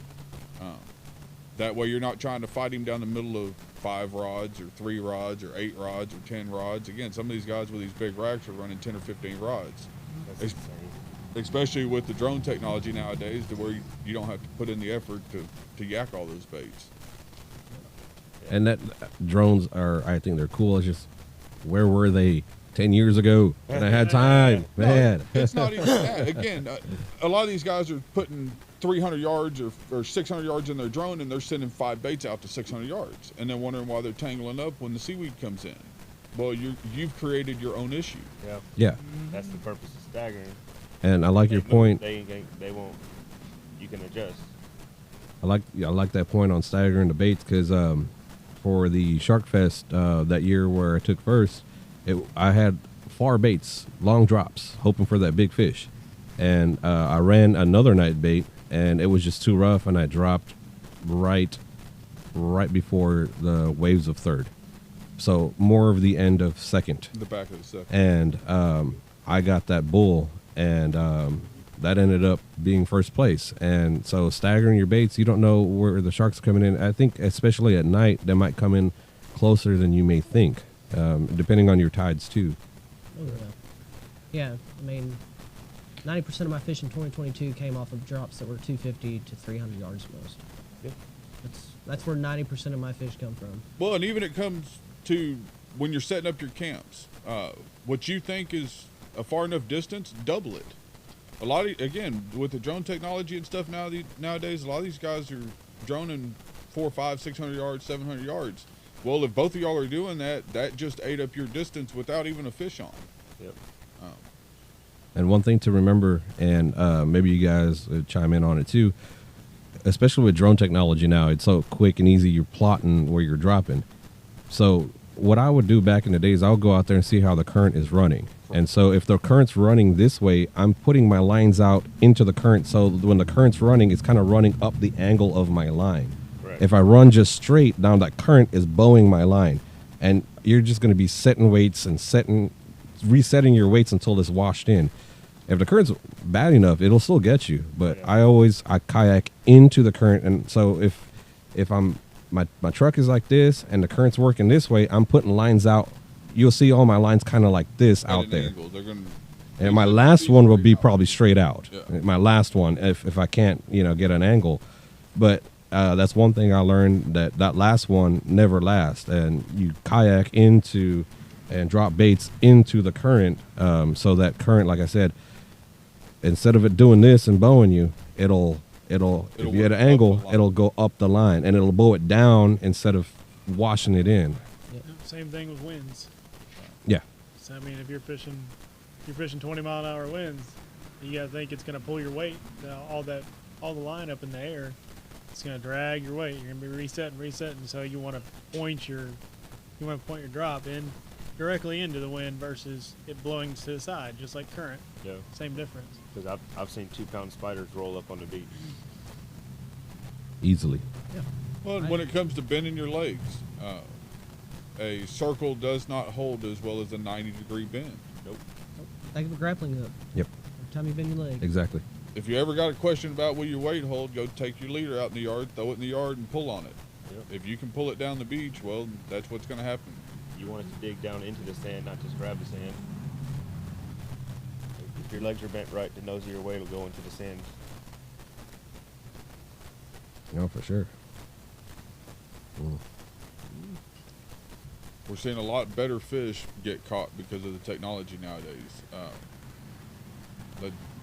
That way you're not trying to fight him down the middle of 5 rods or 3 rods or 8 rods or 10 rods. Again, some of these guys with these big racks are running 10 or 15 rods. That's Ex- insane. Especially with the drone technology nowadays, to where you don't have to put in the effort to yak all those baits. And that drones are, I think they're cool. It's just, where were they 10 years ago when I had time, No, man? it's not even that. Again, a lot of these guys are putting 300 yards or 600 yards in their drone, and they're sending 5 baits out to 600 yards, and then wondering why they're tangling up when the seaweed comes in. Well, you've created your own issue. Yeah. Yeah, That's the purpose of staggering. and I like your They point. They won't. You can adjust. I like that point on staggering the baits, because for the Shark Fest that year where I took first, I had far baits, long drops, hoping for that big fish, and I ran another night bait, and it was just too rough, and I dropped right before the waves of third, so more of the end of second, The back of the second. and I got that bull, and that ended up being first place. And so staggering your baits, you don't know where the sharks are coming in. I think especially at night, they might come in closer than you may think, depending on your tides too. Oh, yeah. Yeah, I mean, 90% of my fish in 2022 came off of drops that were 250 to 300 yards most. Yeah. That's where 90% of my fish come from. Well, and even it comes to when you're setting up your camps, what you think is a far enough distance, double it. A lot of, again, with the drone technology and stuff nowadays, a lot of these guys are droning 400, 500, 600 yards, 700 yards. Well, if both of y'all are doing that, that just ate up your distance without even a fish on. Yep. And one thing to remember, and maybe you guys chime in on it too, especially with drone technology now, it's so quick and easy. You're plotting where you're dropping. So what I would do back in the days, I'll go out there and see how the current is running. And so if the current's running this way, I'm putting my lines out into the current. So when the current's running, it's kind of running up the angle of my line. Right. If I run just straight down, that current is bowing my line. And you're just going to be setting weights and resetting your weights until it's washed in. If the current's bad enough, it'll still get you. But Yeah. I kayak into the current. And so if I'm, my truck is like this and the current's working this way, I'm putting lines out. You'll see all my lines kind of like this At out an there. angle, they're gonna, And my last one will be straight out. probably straight out. Yeah. My last one, if I can't, get an angle. But that's one thing I learned, that last one never lasts. And you kayak into and drop baits into the current, so that current, like I said, instead of it doing this and bowing you, it'll if you work at an up angle, the line. it'll go up the line, and it'll bow it down instead of washing it in. Same thing with winds. Yeah. So I mean, if you're fishing 20-mile-an-hour winds, you gotta think it's gonna pull your weight, all the line up in the air. It's gonna drag your weight. You're gonna be resetting. So you want to point your drop in directly into the wind versus it blowing to the side, just like current. Yeah. Same difference. Because I've seen 2-pound spiders roll up on the beach. Easily. Well, when it comes to bending your legs, a circle does not hold as well as a 90-degree bend. Nope. Think of a grappling hook. Yep. Every time you bend your leg. Exactly. If you ever got a question about will your weight hold, go take your leader out in the yard, throw it in the yard, and pull on it. Yep. If you can pull it down the beach, well, that's what's going to happen. You want it to dig down into the sand, not just grab the sand. If your legs are bent right, the nose of your weight will go into the sand. For sure. We're seeing a lot better fish get caught because of the technology nowadays.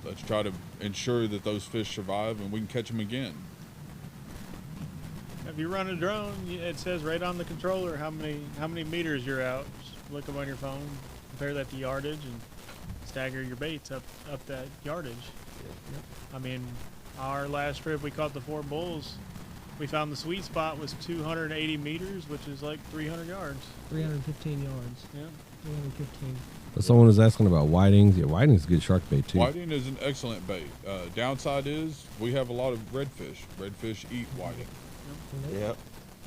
Let's try to ensure that those fish survive and we can catch them again. If you run a drone, it says right on the controller how many meters you're out. Just look up on your phone, compare that to yardage, and stagger your baits up that yardage. I mean, our last trip we caught the 4 bulls. We found the sweet spot was 280 meters, which is like 300 yards. 315 yards. Yeah. 315. But someone is asking about whitings. Yeah, whiting's a good shark bait too. Whiting is an excellent bait. Downside is we have a lot of redfish. Redfish eat whiting. Yep.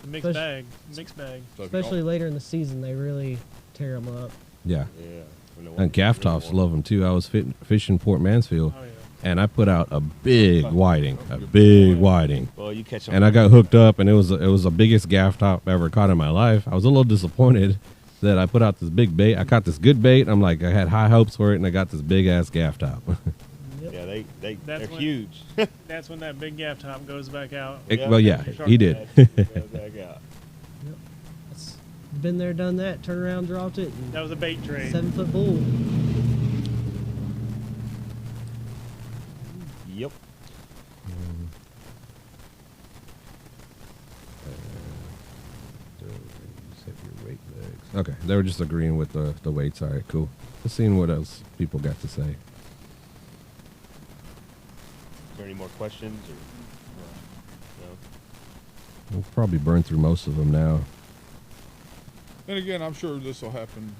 Mixed bag. Mixed bag. So if you Especially don't- later in the season, they really tear them up. Yeah. Yeah. when the And water's gaff really tops warm. love them too. I was fishing Port Mansfield, Oh yeah. and I put out a big whiting, a big whiting. Well, you catch them. And I got hooked up, and it was the biggest gaff top I ever caught in my life. I was a little disappointed that I put out this big bait. I caught this good bait. I'm like, I had high hopes for it, and I got this big ass gaff top. Yeah, they're That's when- huge. That's when that big gaff top goes back out. Well, yeah, he did. Goes back out. It's been there, done that. Turn around, dropped it. And That was a bait trade. 7-foot bull. Yep. Okay, they were just agreeing with the weights. All right, cool. Just seeing what else people got to say. Is there any more questions or no? We'll probably burn through most of them now. And again, I'm sure this will happen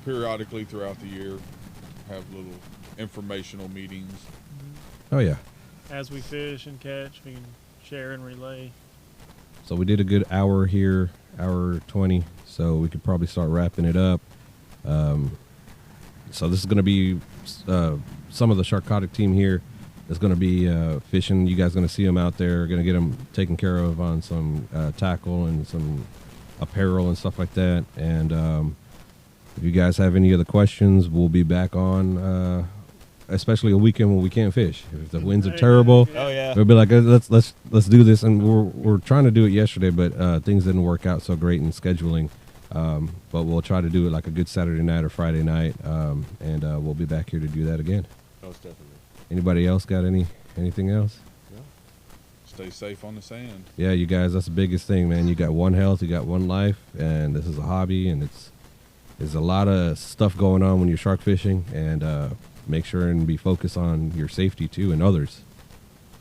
periodically throughout the year. Have little informational meetings. Oh yeah. As we fish and catch, we can share and relay. So we did a good hour here, hour 20. So we could probably start wrapping it up. So this is going to be some of the Sharkotic team here is going to be fishing. You guys going to see them out there. Going to get them taken care of on some tackle and some apparel and stuff like that. And if you guys have any other questions, we'll be back on. Especially a weekend when we can't fish. If the winds are terrible, Oh yeah. we'll be like, let's do this. And we're trying to do it yesterday, but things didn't work out so great in scheduling. But we'll try to do it like a good Saturday night or Friday night, and we'll be back here to do that again. Most definitely. Anybody else got anything else? Stay safe on the sand. Yeah, you guys, that's the biggest thing, man. You got one health, you got one life, and this is a hobby, and there's a lot of stuff going on when you're shark fishing, and make sure and be focused on your safety too and others.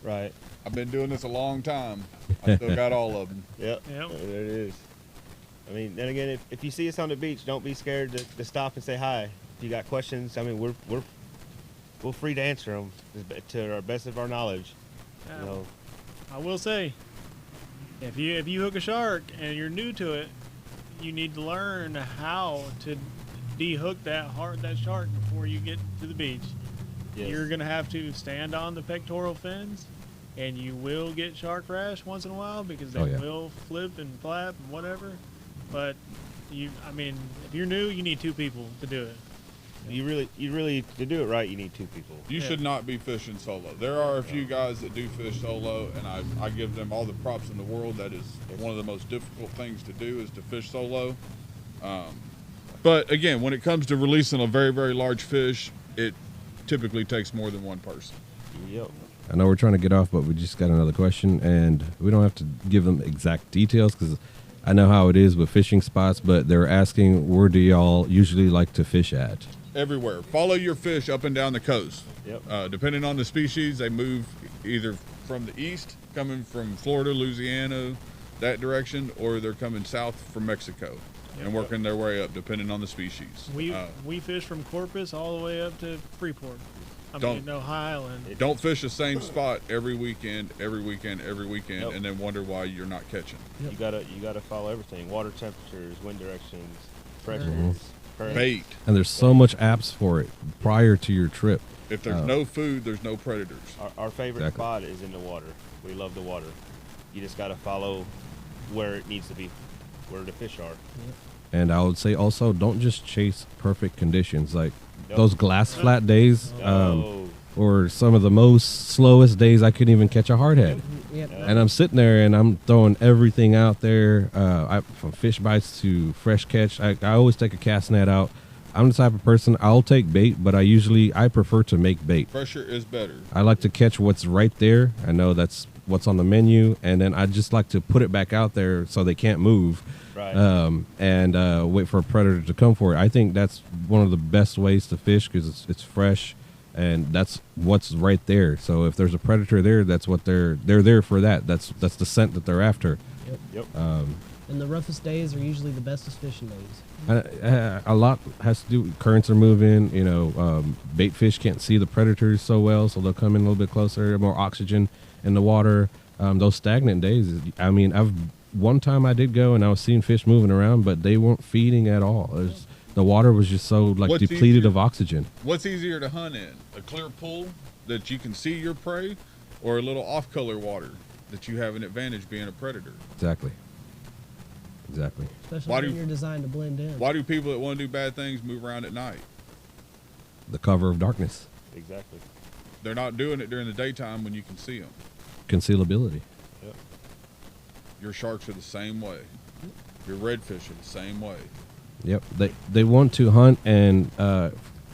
Right. I've been doing this a long time. I still got all of them. Yep. Yep. There it is. I mean, then again, if you see us on the beach, don't be scared to stop and say hi. If you got questions, I mean, we're free to answer them to our best of our knowledge. You know, I will say, if you hook a shark and you're new to it, you need to learn how to de-hook that shark before you get to the beach. yes. You're gonna have to stand on the pectoral fins, and you will get shark rash once in a while because they Oh, yeah. will flip and flap and whatever. But if you're new, you need 2 people to do it. You really to do it right, you need 2 people. You Yeah. should not be fishing solo. There are a few guys that do fish solo, and I give them all the props in the world. That is one of the most difficult things to do is to fish solo. But again, when it comes to releasing a very, very large fish, it typically takes more than one person. Yep. I know we're trying to get off, but we just got another question, and we don't have to give them exact details because I know how it is with fishing spots, but they're asking, where do y'all usually like to fish at? Everywhere. Follow your fish up and down the coast. Yep. Depending on the species, they move either from the east, coming from Florida, Louisiana, that direction, or they're coming south from Mexico and working their way up, depending on the species. We fish from Corpus all the way up to Freeport. Don't- Ohio Island. Don't fish the same spot every weekend, Nope. and then wonder why you're not catching. You gotta follow everything: water temperatures, wind directions, pressures, Mm-hmm. currents. Bait. And there's so much apps for it prior to your trip. If there's no food, there's no predators. Our favorite Exactly. spot is in the water. We love the water. You just gotta follow where it needs to be, where the fish are. And I would say also, don't just chase perfect conditions. Like Nope. those glass flat days, No. or some of the most slowest days I couldn't even catch a hardhead. Yep. And I'm sitting there and I'm throwing everything out there, from fish bites to fresh catch. I always take a cast net out. I'm the type of person, I'll take bait, but I prefer to make bait. Fresher is better. I like to catch what's right there. I know that's what's on the menu, and then I just like to put it back out there so they can't move. Right. And wait for a predator to come for it. I think that's one of the best ways to fish because it's fresh, and that's what's right there. So if there's a predator there, that's what they're there for. That's the scent that they're after. Yep. And the roughest days are usually the bestest fishing days. A lot has to do. Currents are moving. Bait fish can't see the predators so well, so they'll come in a little bit closer. More oxygen in the water. Those stagnant days. I mean, I've one time I did go and I was seeing fish moving around, but they weren't feeding at all. The water was just so like What's depleted easier? of oxygen. What's easier to hunt in? A clear pool that you can see your prey, or a little off-color water that you have an advantage being a predator? Exactly. Especially Why when do- you're designed to blend in. Why do people that want to do bad things move around at night? The cover of darkness, Exactly. They're not doing it during the daytime when you can see them. concealability. Yep. Your sharks are the same way. Your redfish are the same way. Yep. They want to hunt, and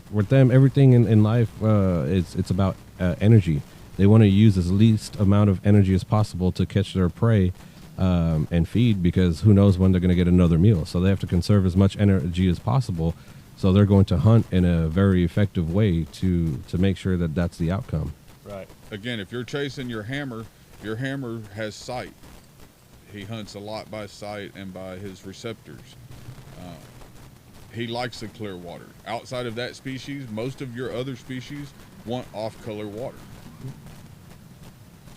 with them, everything in life it's about energy. They want to use as least amount of energy as possible to catch their prey and feed, because who knows when they're going to get another meal. So they have to conserve as much energy as possible. So they're going to hunt in a very effective way to make sure that that's the outcome. Right. Again, if you're chasing your hammer has sight. He hunts a lot by sight and by his receptors. He likes the clear water. Outside of that species, most of your other species want off-color water.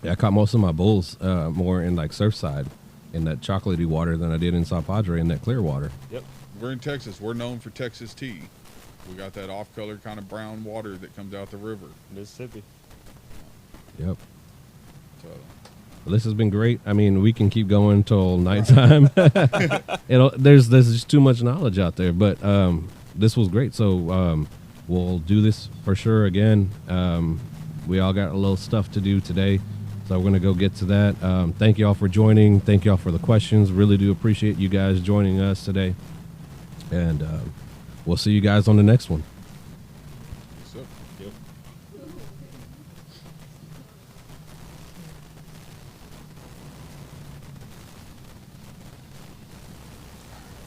Yeah, I caught most of my bulls more in like Surfside, in that chocolatey water, than I did in South Padre in that clear water. Yep. We're in Texas. We're known for Texas tea. We got that off-color kind of brown water that comes out the river. Mississippi. Yep. So Well, this has been great. I mean, we can keep going till nighttime. There's just too much knowledge out there, but this was great. So we'll do this for sure again. We all got a little stuff to do today, so we're going to go get to that. Thank you all for joining. Thank you all for the questions. Really do appreciate you guys joining us today. And we'll see you guys on the next one.